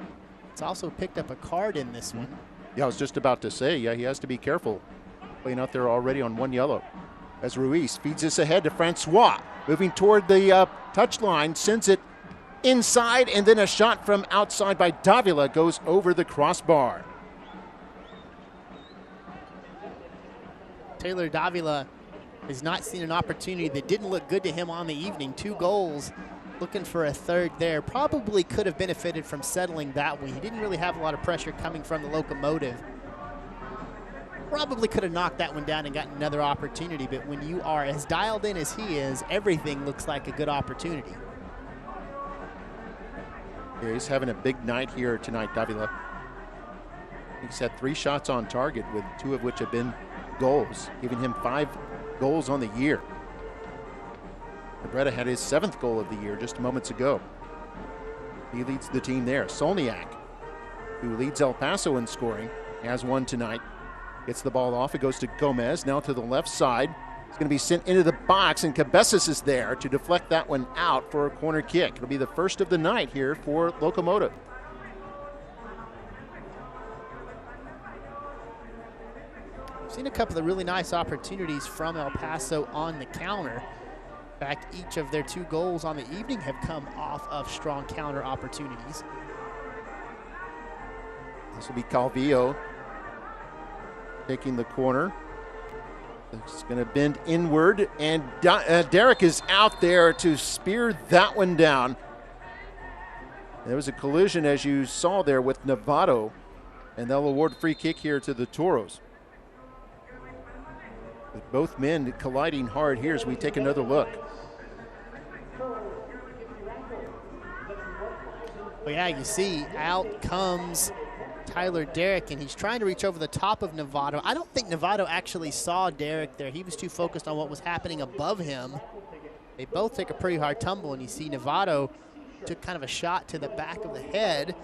It's also picked up a card in this one. Yeah, I was just about to say, yeah, he has to be careful. Playing out there already on 1 yellow. As Ruiz feeds this ahead to Francois. Moving toward the touchline, sends it inside, and then a shot from outside by Davila goes over the crossbar. Taylor Davila has not seen an opportunity that didn't look good to him on the evening. 2 goals, looking for a 3rd there. Probably could have benefited from settling that one. He didn't really have a lot of pressure coming from the Locomotive. Probably could have knocked that one down and gotten another opportunity, but when you are as dialed in as he is, everything looks like a good opportunity. Yeah, he's having a big night here tonight, Davila. He's had 3 shots on target, with 2 of which have been goals, giving him 5 goals on the year. Cabrera had his 7th goal of the year just moments ago. He leads the team there. Solniak, who leads El Paso in scoring, has 1 tonight. Gets the ball off. It goes to Gomez, now to the left side. It's going to be sent into the box, and Cabezas is there to deflect that one out for a corner kick. It'll be the first of the night here for Locomotive. We've seen a couple of really nice opportunities from El Paso on the counter. In fact, each of their 2 goals on the evening have come off of strong counter opportunities. This will be Calvillo taking the corner. It's going to bend inward, and Derek is out there to spear that one down. There was a collision, as you saw there, with Novato, and they'll award free kick here to the Toros. With both men colliding hard here as we take another look. Well, yeah, you see, out comes Tyler Derrick, and he's trying to reach over the top of Novato. I don't think Novato actually saw Derrick there. He was too focused on what was happening above him. They both take a pretty hard tumble, and you see Novato took kind of a shot to the back of the head.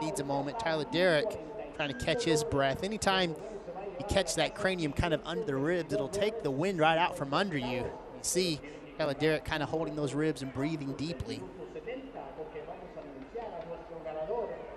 Needs a moment. Tyler Derrick trying to catch his breath. Anytime you catch that cranium kind of under the ribs, it'll take the wind right out from under you. You see Tyler Derrick kind of holding those ribs and breathing deeply.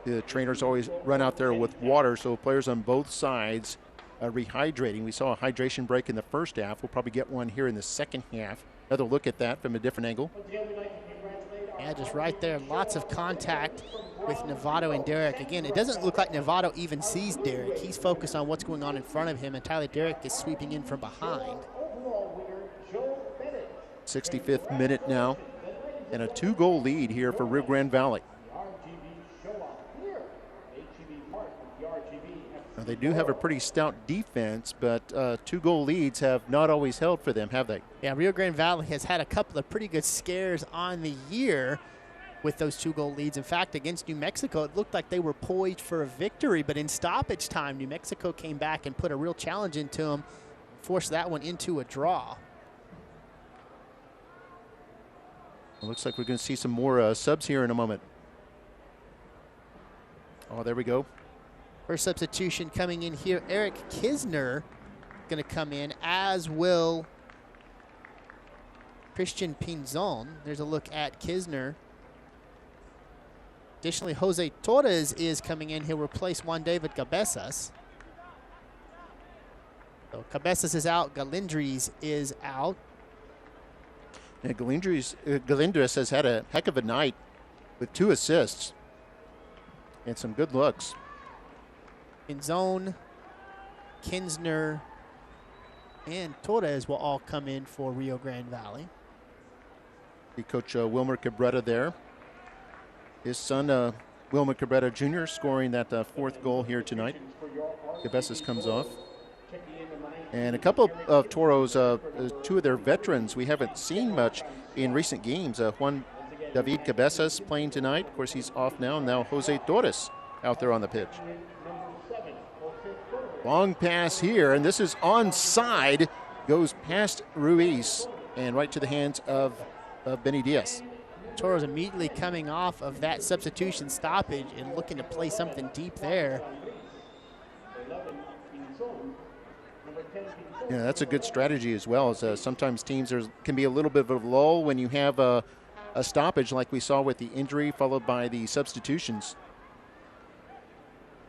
The trainers always run out there with water, so players on both sides are rehydrating. We saw a hydration break in the first half. We'll probably get one here in the second half. Another look at that from a different angle. Yeah, just right there. Lots of contact with Novato and Derrick. Again, it doesn't look like Novato even sees Derrick. He's focused on what's going on in front of him, and Tyler Derrick is sweeping in from behind. 65th minute now, and a 2-goal lead here for Rio Grande Valley. Now, they do have a pretty stout defense, but 2-goal leads have not always held for them, have they? Yeah, Rio Grande Valley has had a couple of pretty good scares on the year with those 2-goal leads. In fact, against New Mexico, it looked like they were poised for a victory, but in stoppage time, New Mexico came back and put a real challenge into them, forced that one into a draw. It looks like we're going to see some more subs here in a moment. Oh, there we go. First substitution coming in here, Eric Kisner going to come in, as will Christian Pinzon. There's a look at Kisner. Additionally, Jose Torres is coming in. He'll replace Juan David Cabezas. So Cabezas is out. Galindres is out. And Galindres has had a heck of a night with 2 assists and some good looks. In zone, Kinsner and Torres will all come in for Rio Grande Valley. The coach Wilmer Cabrera there. His son, Wilmer Cabrera Jr., scoring that 4th goal here tonight. Cabezas comes off. And a couple of Toros, 2 of their veterans we haven't seen much in recent games. Juan David Cabezas playing tonight. Of course, he's off now. Now Jose Torres out there on the pitch. Long pass here, and this is onside. Goes past Ruiz and right to the hands of Benny Diaz. Toros immediately coming off of that substitution stoppage and looking to play something deep there. Yeah, that's a good strategy as well. As sometimes teams can be a little bit of a lull when you have a stoppage like we saw with the injury followed by the substitutions.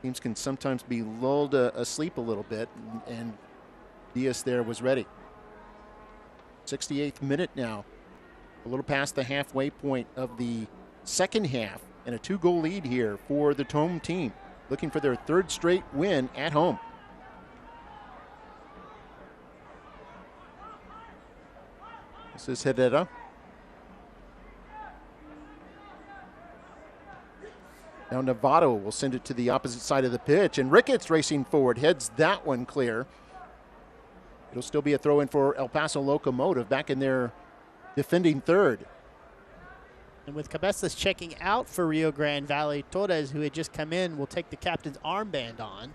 Teams can sometimes be lulled asleep a little bit, and Diaz there was ready. 68th minute now. A little past the halfway point of the second half, and a 2-goal lead here for the home team, looking for their 3rd straight win at home. This is Herrera. Now Novato will send it to the opposite side of the pitch, and Ricketts racing forward, heads that one clear. It'll still be a throw-in for El Paso Locomotive back in their defending 3rd. And with Cabezas checking out for Rio Grande Valley, Torres, who had just come in, will take the captain's armband on.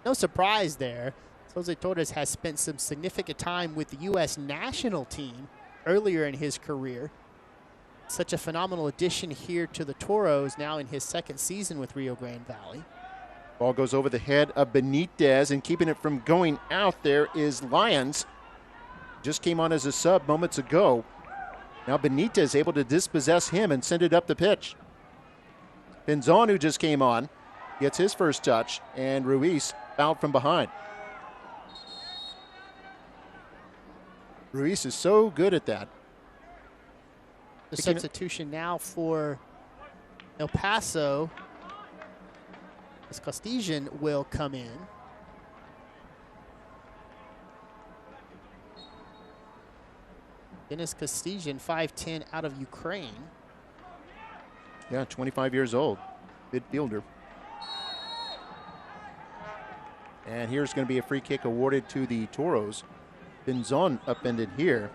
No surprise there. Jose Torres has spent some significant time with the U.S. national team earlier in his career. Such a phenomenal addition here to the Toros, now in his 2nd season with Rio Grande Valley. Ball goes over the head of Benitez, and keeping it from going out there is Lyons. Just came on as a sub moments ago. Now Benitez able to dispossess him and send it up the pitch. Pinzon, who just came on, gets his first touch, and Ruiz fouled from behind. Ruiz is so good at that. The substitution now for El Paso, as Costigan will come in. Dennis Costigan, 5'10", out of Ukraine. Yeah, 25 years old, midfielder. And here's going to be a free kick awarded to the Toros. Pinzon upended here.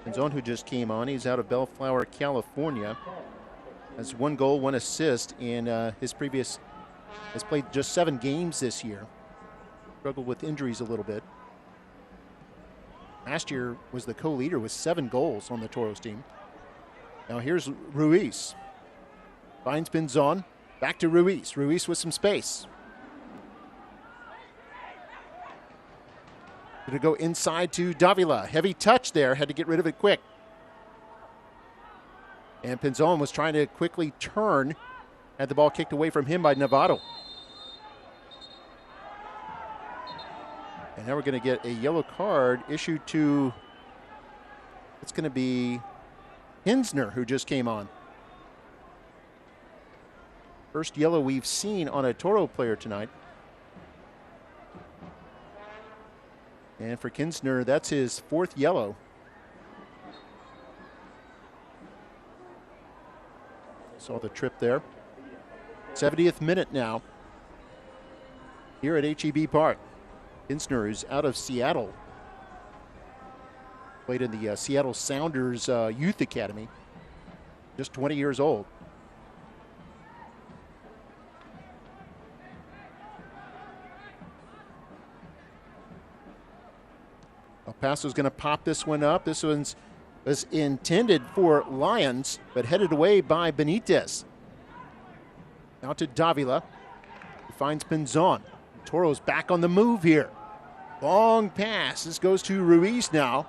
Pinzon, who just came on, he's out of Bellflower, California. Has 1 goal, 1 assist in his previous, has played just 7 games this year. Struggled with injuries a little bit. Last year was the co-leader with 7 goals on the Toros team. Now here's Ruiz. Finds Pinzon, back to Ruiz. Ruiz with some space. Going to go inside to Davila. Heavy touch there, had to get rid of it quick. And Pinzon was trying to quickly turn, had the ball kicked away from him by Novato. And now we're going to get a yellow card issued to, it's going to be Hinsner, who just came on. First yellow we've seen on a Toro player tonight. And for Kinsner, that's his 4th yellow. Saw the trip there. 70th minute now here at HEB Park. Kinsner is out of Seattle. Played in the Seattle Sounders Youth Academy. Just 20 years old. El Paso's going to pop this one up. This one's was intended for Lyons, but headed away by Benitez. Now to Davila. He finds Pinzon. Toro's back on the move here. Long pass. This goes to Ruiz now.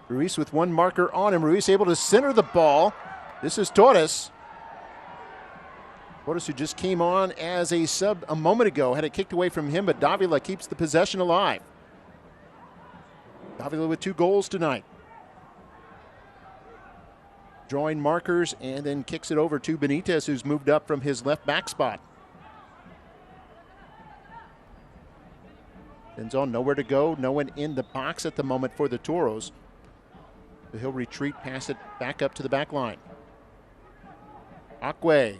Ruiz with 1 marker on him. Ruiz able to center the ball. This is Torres. Torres, who just came on as a sub a moment ago, had it kicked away from him, but Davila keeps the possession alive. Davila with 2 goals tonight. Drawing markers and then kicks it over to Benitez, who's moved up from his left back spot. Benzon nowhere to go, no one in the box at the moment for the Toros. So he'll retreat, pass it back up to the back line. Akwe.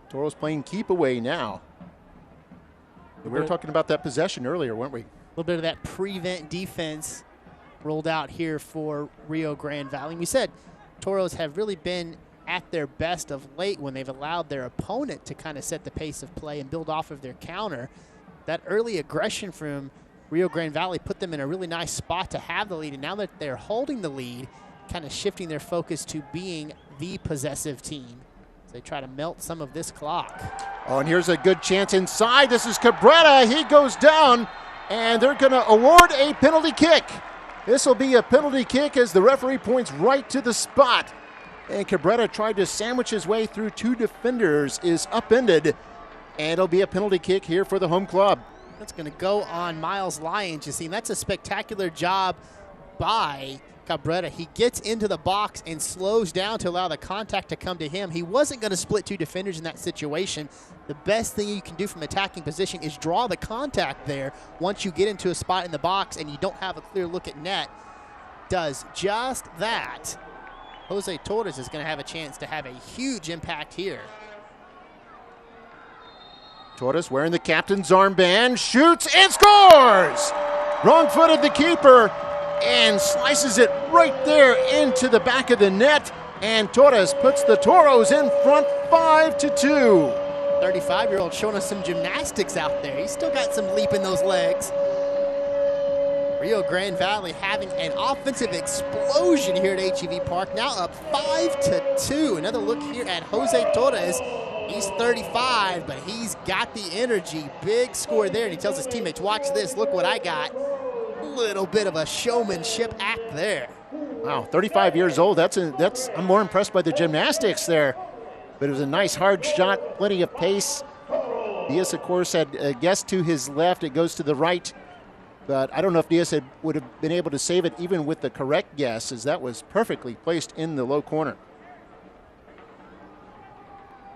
Toros playing keep away now. We were talking about that possession earlier, weren't we? A little bit of that prevent defense rolled out here for Rio Grande Valley. We said Toros have really been at their best of late when they've allowed their opponent to kind of set the pace of play and build off of their counter. That early aggression from Rio Grande Valley put them in a really nice spot to have the lead, and now that they're holding the lead, kind of shifting their focus to being the possessive team. So they try to melt some of this clock. Oh, and here's a good chance inside. This is Cabrera. He goes down, and they're going to award a penalty kick. This will be a penalty kick as the referee points right to the spot. And Cabrera tried to sandwich his way through 2 defenders, is upended, and it'll be a penalty kick here for the home club. That's going to go on Miles Lyons. You see, that's a spectacular job by Cabrera. He gets into the box and slows down to allow the contact to come to him. He wasn't going to split 2 defenders in that situation. The best thing you can do from attacking position is draw the contact there once you get into a spot in the box and you don't have a clear look at net. Does just that. Jose Torres is going to have a chance to have a huge impact here. Torres wearing the captain's armband, shoots and scores! Wrong-footed the keeper and slices it right there into the back of the net. And Torres puts the Toros in front 5-2. 35-year-old showing us some gymnastics out there. He's still got some leap in those legs. Rio Grande Valley having an offensive explosion here at HEV Park. Now up 5-2. Another look here at Jose Torres. He's 35, but he's got the energy. Big score there, and he tells his teammates, watch this, look what I got. Little bit of a showmanship act there. Wow, 35 years old. I'm more impressed by the gymnastics there. But it was a nice hard shot, plenty of pace. Diaz, of course, had a guess to his left. It goes to the right. But I don't know if Diaz would have been able to save it even with the correct guess, as that was perfectly placed in the low corner.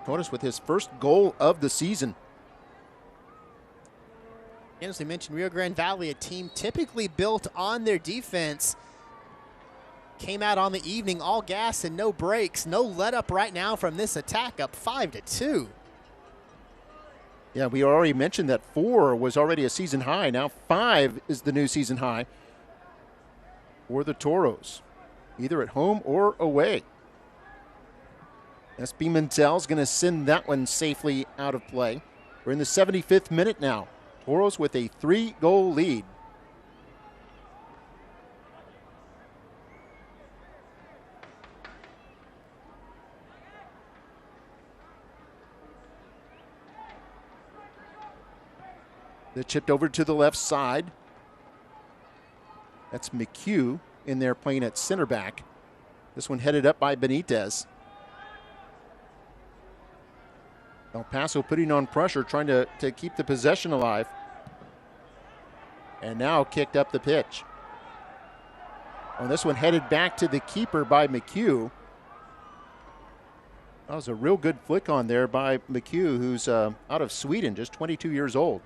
Torres with his first goal of the season. And as we mentioned, Rio Grande Valley, a team typically built on their defense, came out on the evening all gas and no brakes. No let up right now from this attack, up 5-2. Yeah, we already mentioned that 4 was already a season high. Now 5 is the new season high for the Toros, either at home or away. SB Mentel's going to send that one safely out of play. We're in the 75th minute now. Toros with a 3-goal lead. They chipped over to the left side. That's McHugh in there playing at center back. This one headed up by Benitez. El Paso putting on pressure, trying to keep the possession alive. And now kicked up the pitch. On this one headed back to the keeper by McHugh. That was a real good flick on there by McHugh, who's out of Sweden, just 22 years old.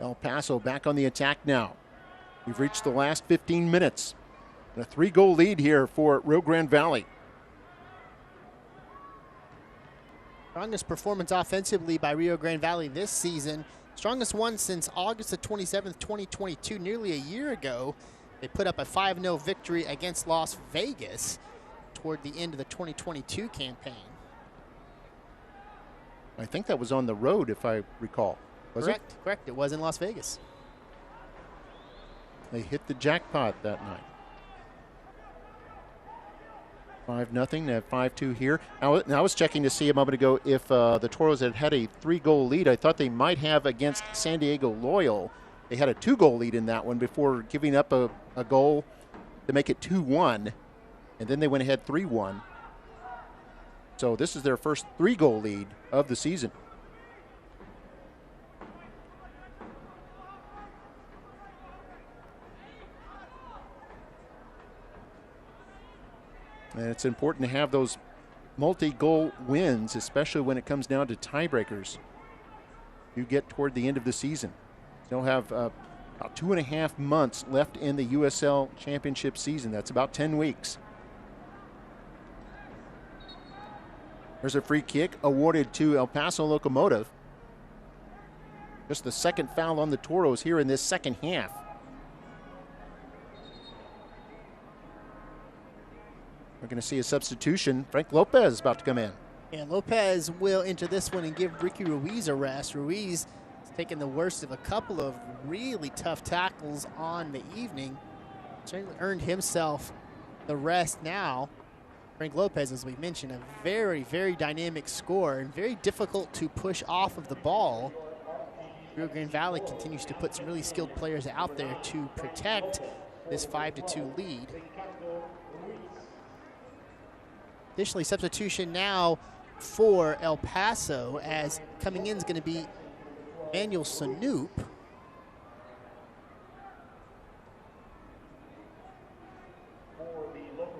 El Paso back on the attack now. We've reached the last 15 minutes. And a 3-goal lead here for Rio Grande Valley. Strongest performance offensively by Rio Grande Valley this season. Strongest one since August the 27th, 2022, nearly a year ago. They put up a 5-0 victory against Las Vegas toward the end of the 2022 campaign. I think that was on the road, if I recall. Was it? Correct. It was in Las Vegas. They hit the jackpot that night. 5-0. They have 5-2 here. Now, I was checking to see a moment ago if the Toros had a 3-goal lead. I thought they might have against San Diego Loyal. They had a 2-goal lead in that one before giving up a goal to make it 2-1. and then they went ahead 3-1. So this is their first 3-goal lead of the season. And it's important to have those multi-goal wins, especially when it comes down to tiebreakers. You get toward the end of the season. They'll have about 2.5 months left in the USL Championship season. That's about 10 weeks. There's a free kick awarded to El Paso Locomotive. Just the second foul on the Toros here in this second half. We're going to see a substitution. Frank Lopez is about to come in. Yeah, Lopez will enter this one and give Ricky Ruiz a rest. Ruiz has taken the worst of a couple of really tough tackles on the evening. Certainly earned himself the rest now. Frank Lopez, as we mentioned, a very, very dynamic scorer and very difficult to push off of the ball. Rio Grande Valley continues to put some really skilled players out there to protect this 5-2 lead. Additionally, substitution now for El Paso, as coming in is going to be Manuel Sanoop.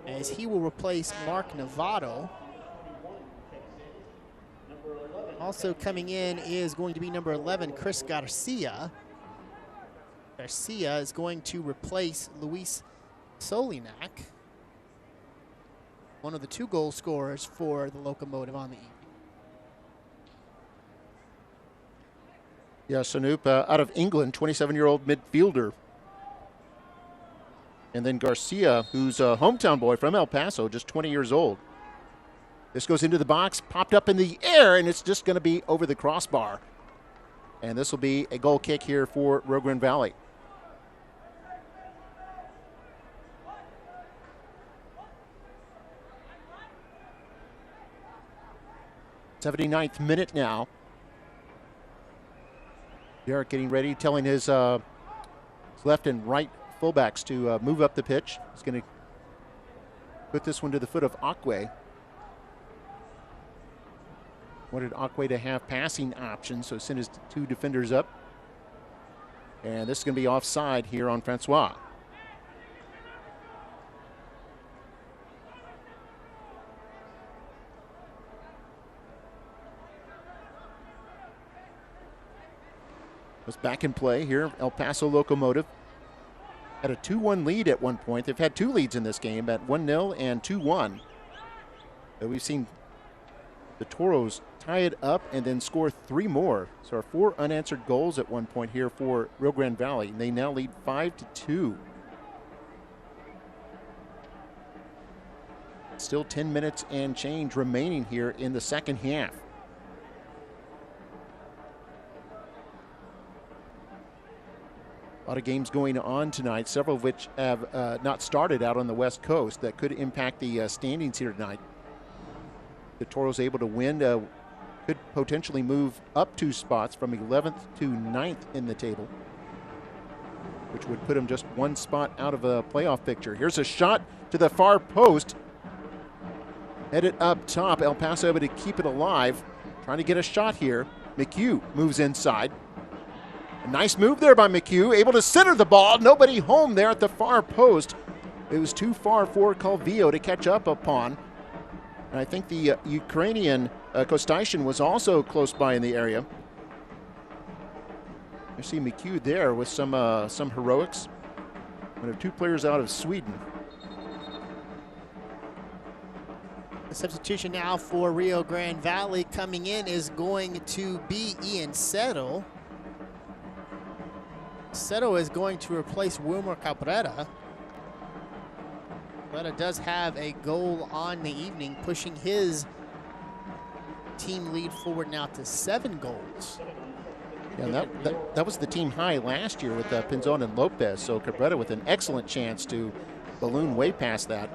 As he will replace Mark Novato. Also coming in is going to be number 11, Chris Garcia. Garcia is going to replace Luis Solinac, one of the 2 goal scorers for the Locomotive on the evening. Yeah, Sanoop out of England, 27-year-old midfielder. And then Garcia, who's a hometown boy from El Paso, just 20 years old. This goes into the box, popped up in the air, and it's just going to be over the crossbar. And this will be a goal kick here for Rio Grande Valley. 79th minute now. Derek getting ready, telling his left and right fullbacks to move up the pitch. He's going to put this one to the foot of Akwe. Wanted Akwe to have passing options, so send his 2 defenders up. And this is going to be offside here on Francois. Was back in play here. El Paso Locomotive had a 2-1 lead at one point. They've had 2 leads in this game at 1-0 and 2-1. But we've seen the Toros tie it up and then score 3 more. So 4 unanswered goals at one point here for Rio Grande Valley. And they now lead 5-2. Still 10 minutes and change remaining here in the second half. A lot of games going on tonight, several of which have not started out on the West Coast that could impact the standings here tonight. The Toros able to win could potentially move up 2 spots from 11th to 9th in the table, which would put them just 1 spot out of a playoff picture. Here's a shot to the far post. Headed up top. El Paso able to keep it alive. Trying to get a shot here. McHugh moves inside. A nice move there by McHugh, able to center the ball. Nobody home there at the far post. It was too far for Calvillo to catch up upon. And I think the Ukrainian Kostaishin was also close by in the area. I see McHugh there with some heroics. We have 2 players out of Sweden. The substitution now for Rio Grande Valley coming in is going to be Ian Settle. Settle is going to replace Wilmer Cabrera. Cabrera does have a goal on the evening, pushing his team lead forward now to 7 goals. Yeah, that was the team high last year with Pinzon and Lopez, so Cabrera with an excellent chance to balloon way past that.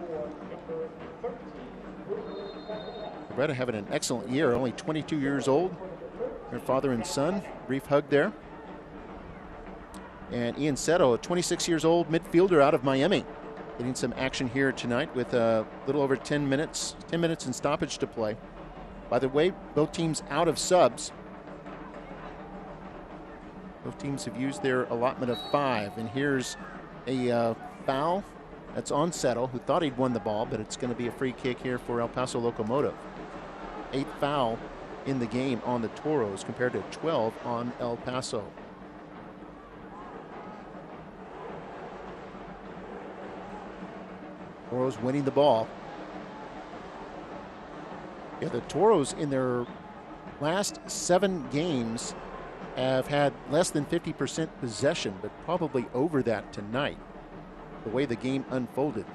Cabrera having an excellent year, only 22 years old. Their father and son, brief hug there. And Ian Settle, a 26 years old midfielder out of Miami. Getting some action here tonight with a little over 10 minutes in stoppage to play. By the way, both teams out of subs. Both teams have used their allotment of 5, and here's a foul. That's on Settle, who thought he'd won the ball, but it's going to be a free kick here for El Paso Locomotive. 8th foul in the game on the Toros compared to 12 on El Paso. Toros winning the ball. Yeah, the Toros in their last 7 games have had less than 50% possession, but probably over that tonight, the way the game unfolded.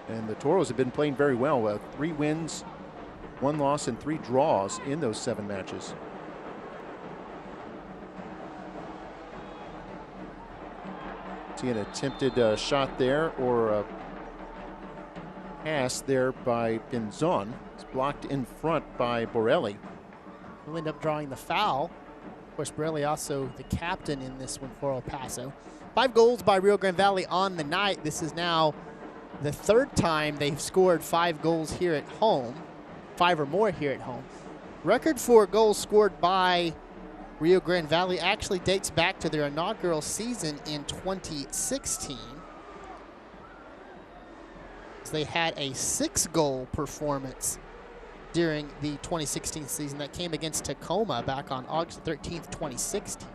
And the Toros have been playing very well. 3 wins, 1 loss, and 3 draws in those 7 matches. See an attempted shot there, or a pass there by Pinzon. It's blocked in front by Borelli. We'll end up drawing the foul. Of course, Borelli also the captain in this one for El Paso. 5 goals by Rio Grande Valley on the night. This is now the 3rd time they've scored 5 goals here at home, 5 or more here at home. Record for goals scored by Rio Grande Valley actually dates back to their inaugural season in 2016. They had a 6-goal performance during the 2016 season that came against Tacoma back on August 13th, 2016.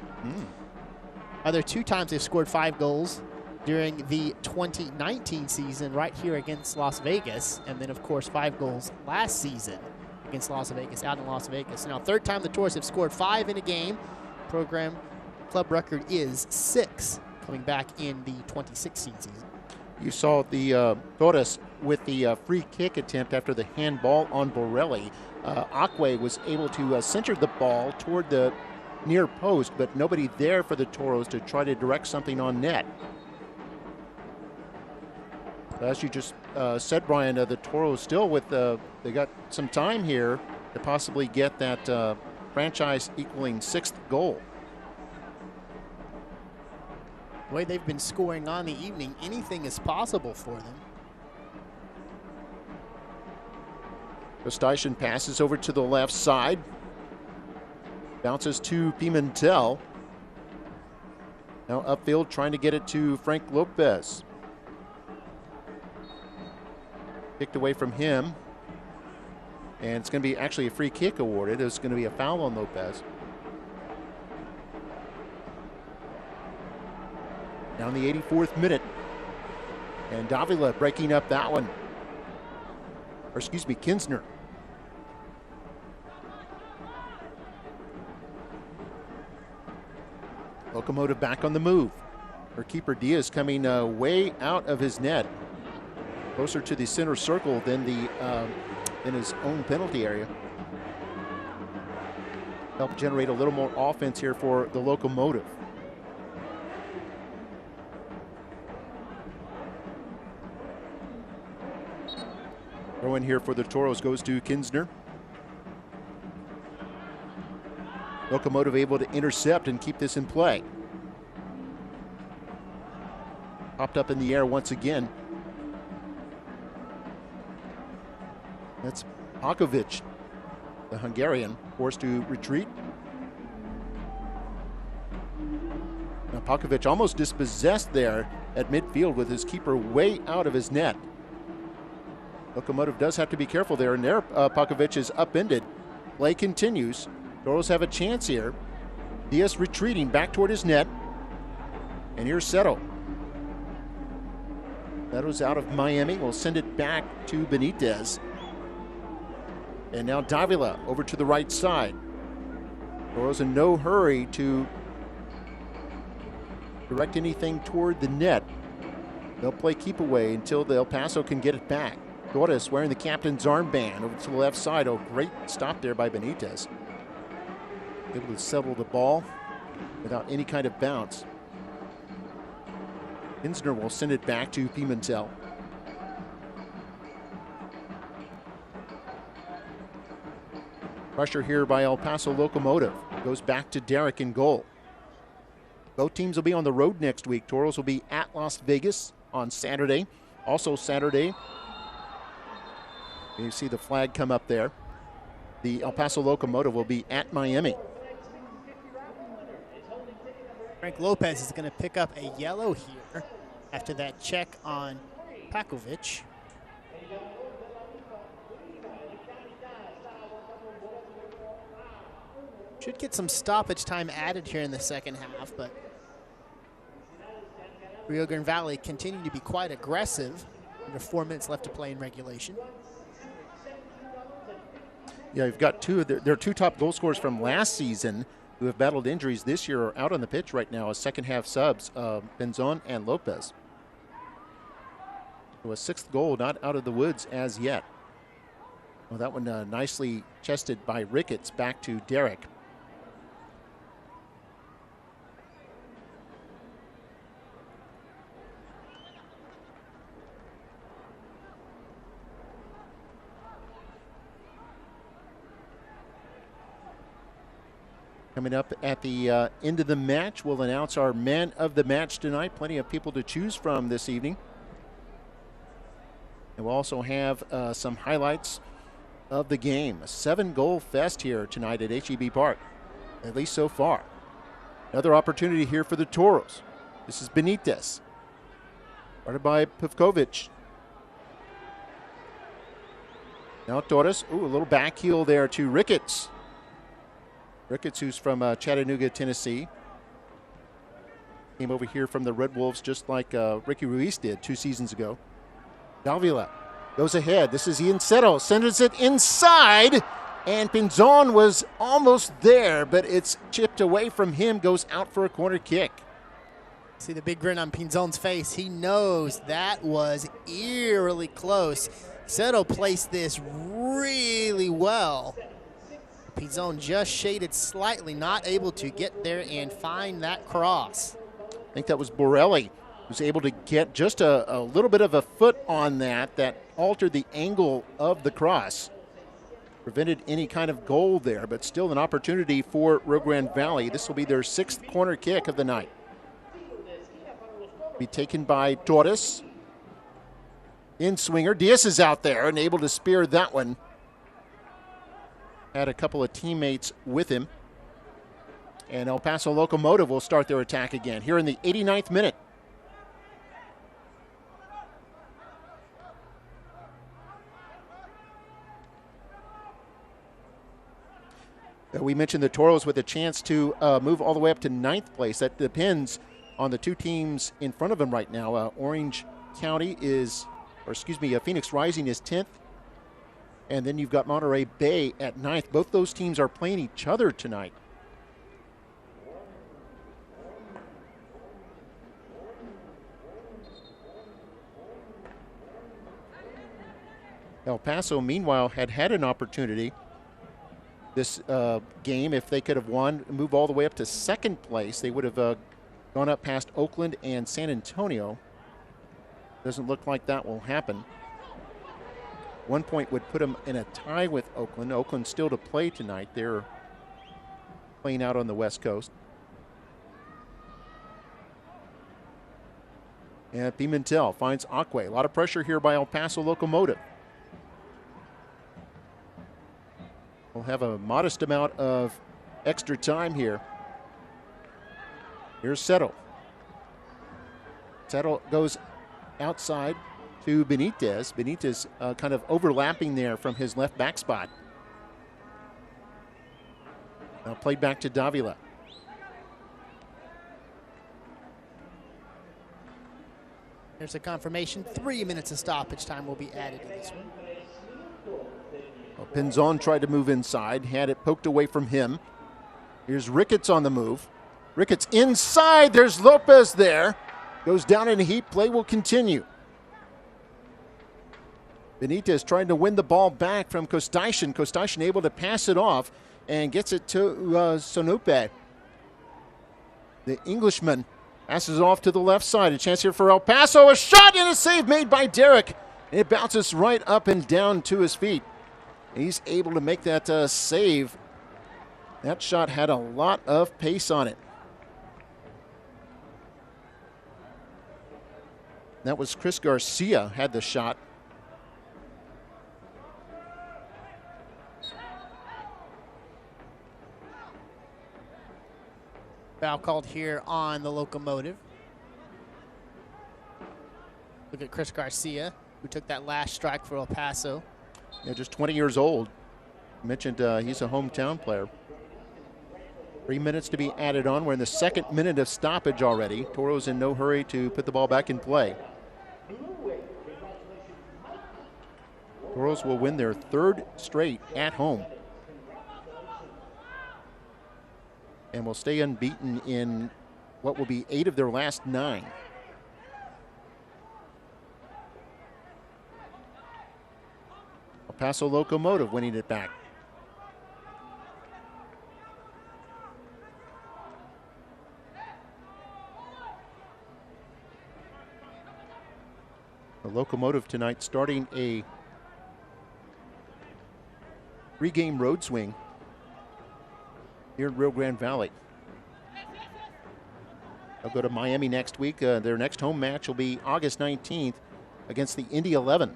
Other 2 times they've scored 5 goals during the 2019 season right here against Las Vegas, and then of course 5 goals last season against Las Vegas, out in Las Vegas. Now 3rd time the Toros have scored 5 in a game. Program club record is 6 coming back in the 2016 season. You saw the Toros with the free kick attempt after the handball on Borelli. Acque was able to center the ball toward the near post, but nobody there for the Toros to try to direct something on net. As you just said, Brian, the Toros still with they got some time here to possibly get that franchise equaling 6th goal. The way they've been scoring on the evening, anything is possible for them. Kostashin passes over to the left side. Bounces to Pimentel. Now upfield trying to get it to Frank Lopez. Kicked away from him. And it's going to be actually a free kick awarded. It's going to be a foul on Lopez. Down the 84th minute. And Davila breaking up that one. Or excuse me, Kinsner. Locomotive back on the move. Her keeper Diaz coming way out of his net. Closer to the center circle than his own penalty area. Help generate a little more offense here for the Locomotive. Throw in here for the Toros goes to Kinsner. Locomotive able to intercept and keep this in play. Popped up in the air once again. That's Pakovic, the Hungarian, forced to retreat. Now Pakovic almost dispossessed there at midfield with his keeper way out of his net. Locomotive does have to be careful there, and there Pakovic is upended. Play continues. Toros have a chance here. Diaz retreating back toward his net. And here's Settle. Seto's out of Miami. We'll send it back to Benitez. And now Davila over to the right side. Toros in no hurry to direct anything toward the net. They'll play keep away until the El Paso can get it back. Torres wearing the captain's armband over to the left side. Oh, great stop there by Benitez. Able to settle the ball without any kind of bounce. Kinsner will send it back to Pimentel. Pressure here by El Paso Locomotive. Goes back to Derek in goal. Both teams will be on the road next week. Toros will be at Las Vegas on Saturday. Also Saturday, you see the flag come up there. The El Paso Locomotive will be at Miami. Frank Lopez is going to pick up a yellow here after that check on Pakovic. Should get some stoppage time added here in the second half, but Rio Grande Valley continue to be quite aggressive under 4 minutes left to play in regulation. Yeah, you've got their two top goal scorers from last season who have battled injuries this year are out on the pitch right now as second half subs, Benzon and Lopez. So a sixth goal not out of the woods as yet. Well, that one nicely chested by Ricketts back to Derek. Coming up at the end of the match, we'll announce our man of the match tonight. Plenty of people to choose from this evening. And we'll also have some highlights of the game. A 7-goal fest here tonight at HEB Park, at least so far. Another opportunity here for the Toros. This is Benitez, started by Pivkovic. Now Toros, a little back heel there to Ricketts. Ricketts, who's from Chattanooga, Tennessee. Came over here from the Red Wolves just like Ricky Ruiz did 2 seasons ago. Davila goes ahead. This is Ian Settle. Sends it inside. And Pinzon was almost there, but it's chipped away from him. Goes out for a corner kick. See the big grin on Pinzon's face. He knows that was eerily close. Settle placed this really well. Pinzon just shaded slightly, not able to get there and find that cross. I think that was Borelli who's able to get just a little bit of a foot on that altered the angle of the cross. Prevented any kind of goal there, but still an opportunity for Rio Grande Valley. This will be their 6th corner kick of the night. Be taken by Toros. In swinger, Diaz is out there and able to spear that one. Had a couple of teammates with him. And El Paso Locomotive will start their attack again here in the 89th minute. We mentioned the Toros with a chance to move all the way up to 9th place. That depends on the two teams in front of them right now. Orange County Phoenix Rising is 10th. And then you've got Monterey Bay at 9th. Both those teams are playing each other tonight. El Paso, meanwhile, had an opportunity this game. If they could have won, move all the way up to 2nd place, they would have gone up past Oakland and San Antonio. Doesn't look like that will happen. 1 point would put them in a tie with Oakland. Oakland still to play tonight. They're playing out on the West Coast. And Pimentel finds Acque. A lot of pressure here by El Paso Locomotive. We'll have a modest amount of extra time here. Here's Settle. Settle goes outside to Benitez. Benitez kind of overlapping there from his left back spot. Now played back to Davila. There's a confirmation. 3 minutes of stoppage time will be added to this one. Well, Pinzon tried to move inside, had it poked away from him. Here's Ricketts on the move. Ricketts inside. There's Lopez there. Goes down in a heap. Play will continue. Benitez trying to win the ball back from Kostaishin. Kostaishin able to pass it off and gets it to Sonupe. The Englishman passes it off to the left side. A chance here for El Paso. A shot and a save made by Derek. It bounces right up and down to his feet. He's able to make that save. That shot had a lot of pace on it. That was Chris Garcia had the shot. Foul called here on the Locomotive. Look at Chris Garcia, who took that last strike for El Paso. Yeah, just 20 years old. Mentioned he's a hometown player. 3 minutes to be added on. We're in the second minute of stoppage already. Toros in no hurry to put the ball back in play. Toros will win their third straight at home, and will stay unbeaten in what will be 8 of their last 9. El Paso Locomotive winning it back. The Locomotive tonight starting a 3-game road swing here in Rio Grande Valley. They'll go to Miami next week. Their next home match will be August 19th against the Indy 11.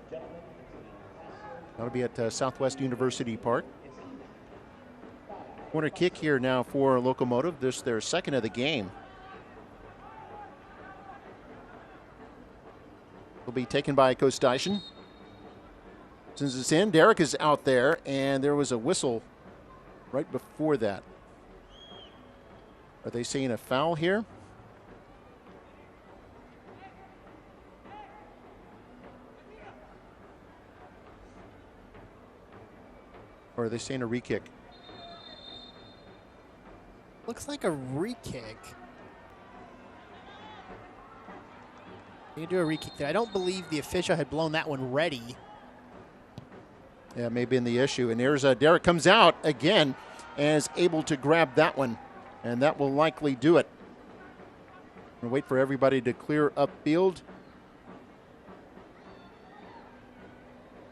That'll be at Southwest University Park. Corner kick here now for Locomotive. This is their second of the game. Will be taken by Kostyshin. Since it's in, Derek is out there, and there was a whistle right before that. Are they seeing a foul here? Or are they seeing a re-kick? Looks like a re-kick. You do a re-kick there. I don't believe the official had blown that one ready. Yeah, may have been the issue. And there's Derek comes out again and is able to grab that one. And that will likely do it. We'll wait for everybody to clear upfield.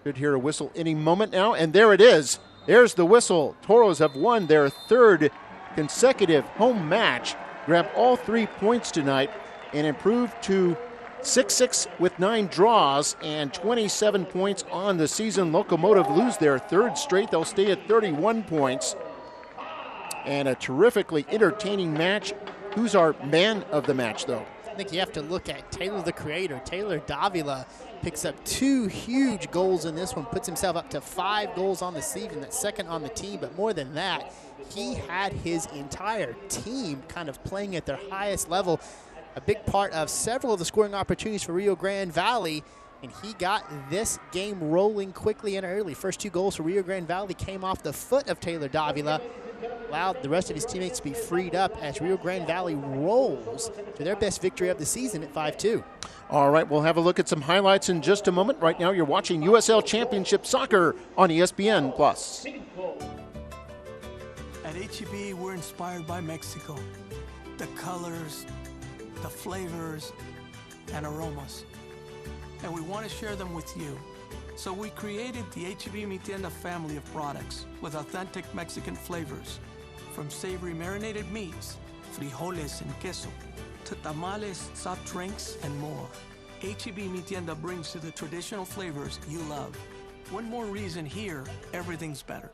Should hear a whistle any moment now. And there it is. There's the whistle. Toros have won their third consecutive home match. Grabbed all 3 points tonight and improved to 6-6 with 9 draws and 27 points on the season. Locomotive lose their third straight. They'll stay at 31 points. And a terrifically entertaining match. Who's our man of the match, though? I think you have to look at Taylor the Creator. Taylor Davila picks up 2 huge goals in this one, puts himself up to 5 goals on the season. That's second on the team, but more than that, he had his entire team kind of playing at their highest level. A big part of several of the scoring opportunities for Rio Grande Valley, and he got this game rolling quickly and early. First 2 goals for Rio Grande Valley came off the foot of Taylor Davila, allowed the rest of his teammates to be freed up as Rio Grande Valley rolls to their best victory of the season at 5-2. All right, we'll have a look at some highlights in just a moment. Right now, you're watching USL Championship Soccer on ESPN+. At HEB, we're inspired by Mexico. The colors, the flavors, and aromas. And we want to share them with you. So we created the HEB Mi Tienda family of products with authentic Mexican flavors, from savory marinated meats, frijoles and queso, to tamales, soft drinks, and more. HEB Mi Tienda brings you the traditional flavors you love. One more reason here, everything's better.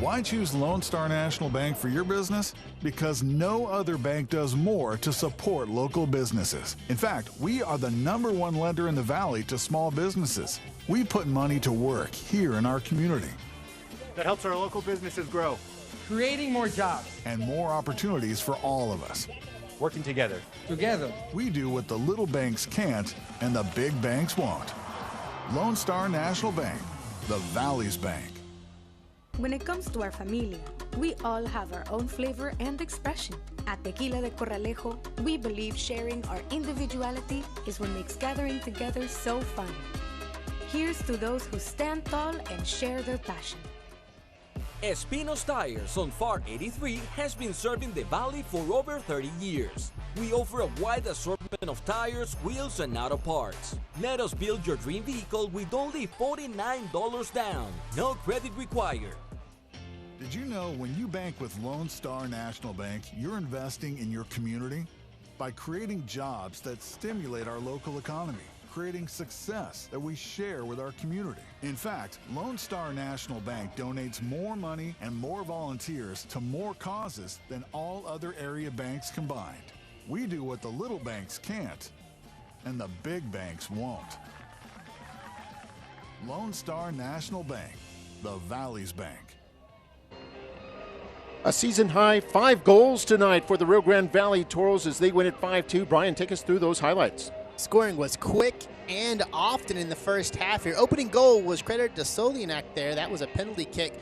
Why choose Lone Star National Bank for your business? Because no other bank does more to support local businesses. In fact, we are the #1 lender in the Valley to small businesses. We put money to work here in our community. That helps our local businesses grow. Creating more jobs. And more opportunities for all of us. Working together. Together. We do what the little banks can't and the big banks won't. Lone Star National Bank, the Valley's bank. When it comes to our familia, we all have our own flavor and expression. At Tequila de Corralejo, we believe sharing our individuality is what makes gathering together so fun. Here's to those who stand tall and share their passion. Espinos Tires on FAR 83 has been serving the Valley for over 30 years. We offer a wide assortment of tires, wheels, and auto parts. Let us build your dream vehicle with only $49 down. No credit required. Did you know when you bank with Lone Star National Bank, you're investing in your community? by creating jobs that stimulate our local economy, creating success that we share with our community. In fact, Lone Star National Bank donates more money and more volunteers to more causes than all other area banks combined. We do what the little banks can't, and the big banks won't. Lone Star National Bank, the Valley's Bank. A season-high 5 goals tonight for the Rio Grande Valley Toros as they win at 5-2. Brian, take us through those highlights. Scoring was quick and often in the first half here. Opening goal was credited to Solianak there. That was a penalty kick.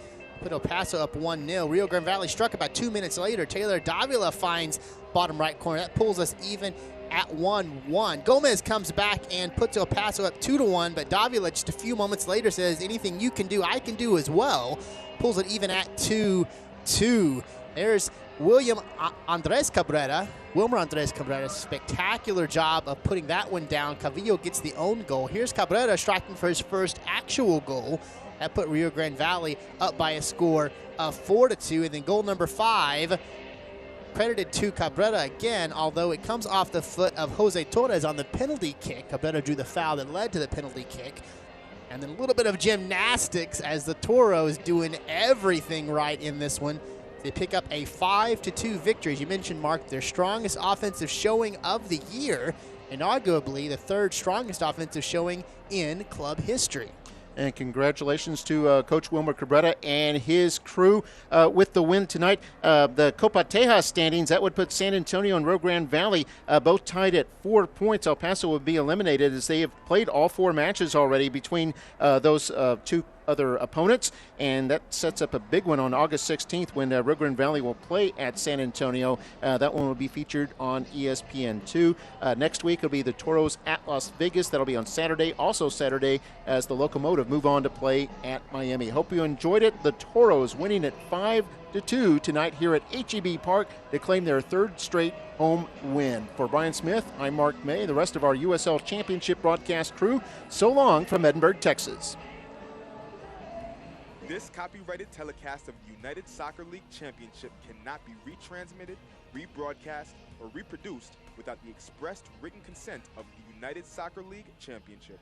Put El Paso up 1-0. Rio Grande Valley struck about 2 minutes later. Taylor Davila finds bottom right corner. That pulls us even at 1-1. Gomez comes back and puts El Paso up 2-1, but Davila just a few moments later says, anything you can do, I can do as well. Pulls it even at 2-2. There's Wilmer Andres Cabrera, spectacular job of putting that one down. Cavillo gets the own goal. Here's Cabrera striking for his first actual goal. That put Rio Grande Valley up by a score of 4-2. And then goal number 5, credited to Cabrera again, although it comes off the foot of Jose Torres on the penalty kick. Cabrera drew the foul that led to the penalty kick. And then a little bit of gymnastics as the Toros doing everything right in this one. They pick up a 5-2 victory. As you mentioned, Mark, their strongest offensive showing of the year, and arguably the third strongest offensive showing in club history. And congratulations to Coach Wilmer Cabrera and his crew with the win tonight. The Copa Tejas standings, that would put San Antonio and Rio Grande Valley both tied at 4 points. El Paso would be eliminated as they have played all 4 matches already between those two other opponents, and that sets up a big one on August 16th when Rio Grande Valley will play at San Antonio. That one will be featured on ESPN2. Next week will be the Toros at Las Vegas. That'll be on Saturday. Also Saturday as the Locomotive move on to play at Miami. Hope you enjoyed it. The Toros winning at 5-2 tonight here at HEB Park to claim their 3rd straight home win. For Brian Smith, I'm Mark May, the rest of our USL Championship broadcast crew. So long from Edinburgh, Texas. This copyrighted telecast of the United Soccer League Championship cannot be retransmitted, rebroadcast, or reproduced without the expressed written consent of the United Soccer League Championship.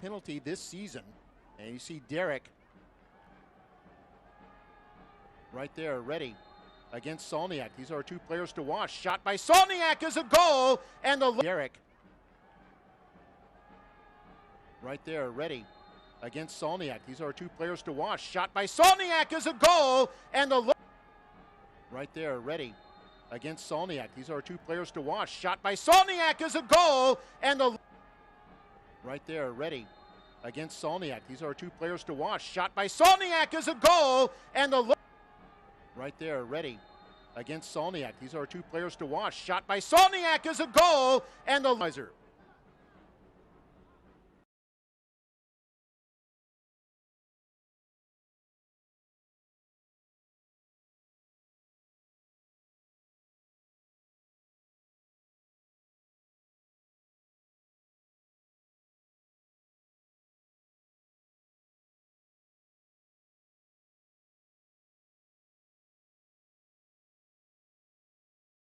penalty this season. And you see Derek right there, ready against Solniak. These are 2 players to watch. Shot by Solniak is a goal, and the Derek right there, ready against Solniak. These are 2 players to watch. Shot by Solniak is a goal, and the right there, ready against Solniak. These are 2 players to watch. Shot by Solniak is a goal, and the right there, ready against Solniak. These are 2 players to watch. Shot by Solniak is a goal, and the right there, ready against Solniak. These are 2 players to watch. Shot by Solniak is a goal, and the